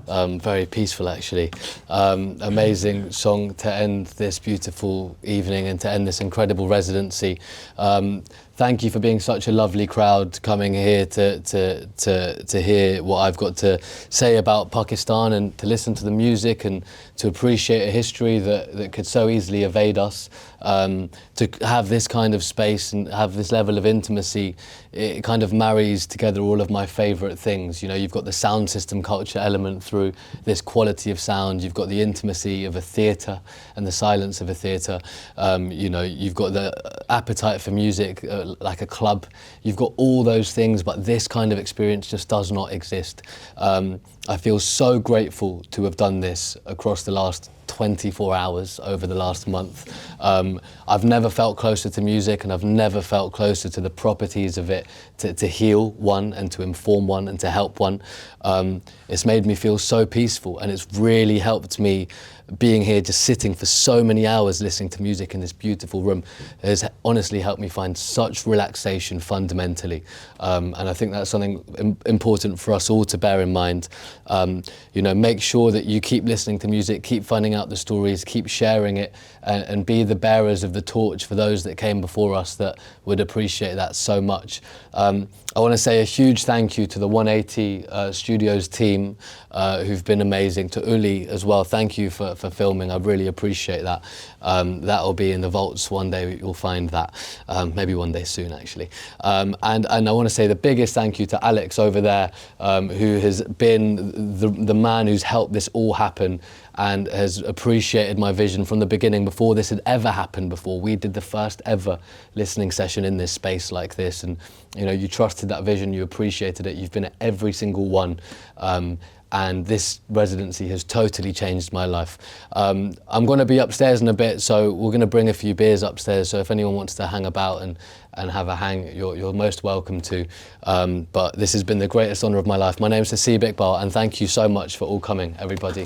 very peaceful actually. Amazing song to end this beautiful evening and to end this incredible residency. Thank you for being such a lovely crowd coming here to hear what I've got to say about Pakistan and to listen to the music and to appreciate a history that could so easily evade us. To have this kind of space and have this level of intimacy, it kind of marries together all of my favourite things. You know, you've got the sound system culture element through this quality of sound, you've got the intimacy of a theatre and the silence of a theatre, you know, you've got the appetite for music like a club, you've got all those things, but this kind of experience just does not exist. I feel so grateful to have done this across the last 24 hours over the last month. I've never felt closer to music and I've never felt closer to the properties of it to heal one and to inform one and to help one. It's made me feel so peaceful and it's really helped me being here just sitting for so many hours listening to music in this beautiful room has honestly helped me find such relaxation fundamentally. And I think that's something important for us all to bear in mind. You know, make sure that you keep listening to music, keep finding out the stories, keep sharing it and be the bearers of the torch for those that came before us that would appreciate that so much. I want to say a huge thank you to the 180 Studios team who've been amazing, to Uli as well. Thank you for filming, I really appreciate that. That'll be in the vaults one day, you'll find that, maybe one day soon actually. And I want to say the biggest thank you to Alex over there, who has been the man who's helped this all happen and has appreciated my vision from the beginning before this had ever happened before. We did the first ever listening session in this space like this, and you know, you trusted that vision, you appreciated it, you've been at every single one. And this residency has totally changed my life. I'm going to be upstairs in a bit, so we're going to bring a few beers upstairs, so if anyone wants to hang about and have a hang, you're most welcome to. But this has been the greatest honour of my life. My name's Haseeb Iqbal, and thank you so much for all coming, everybody.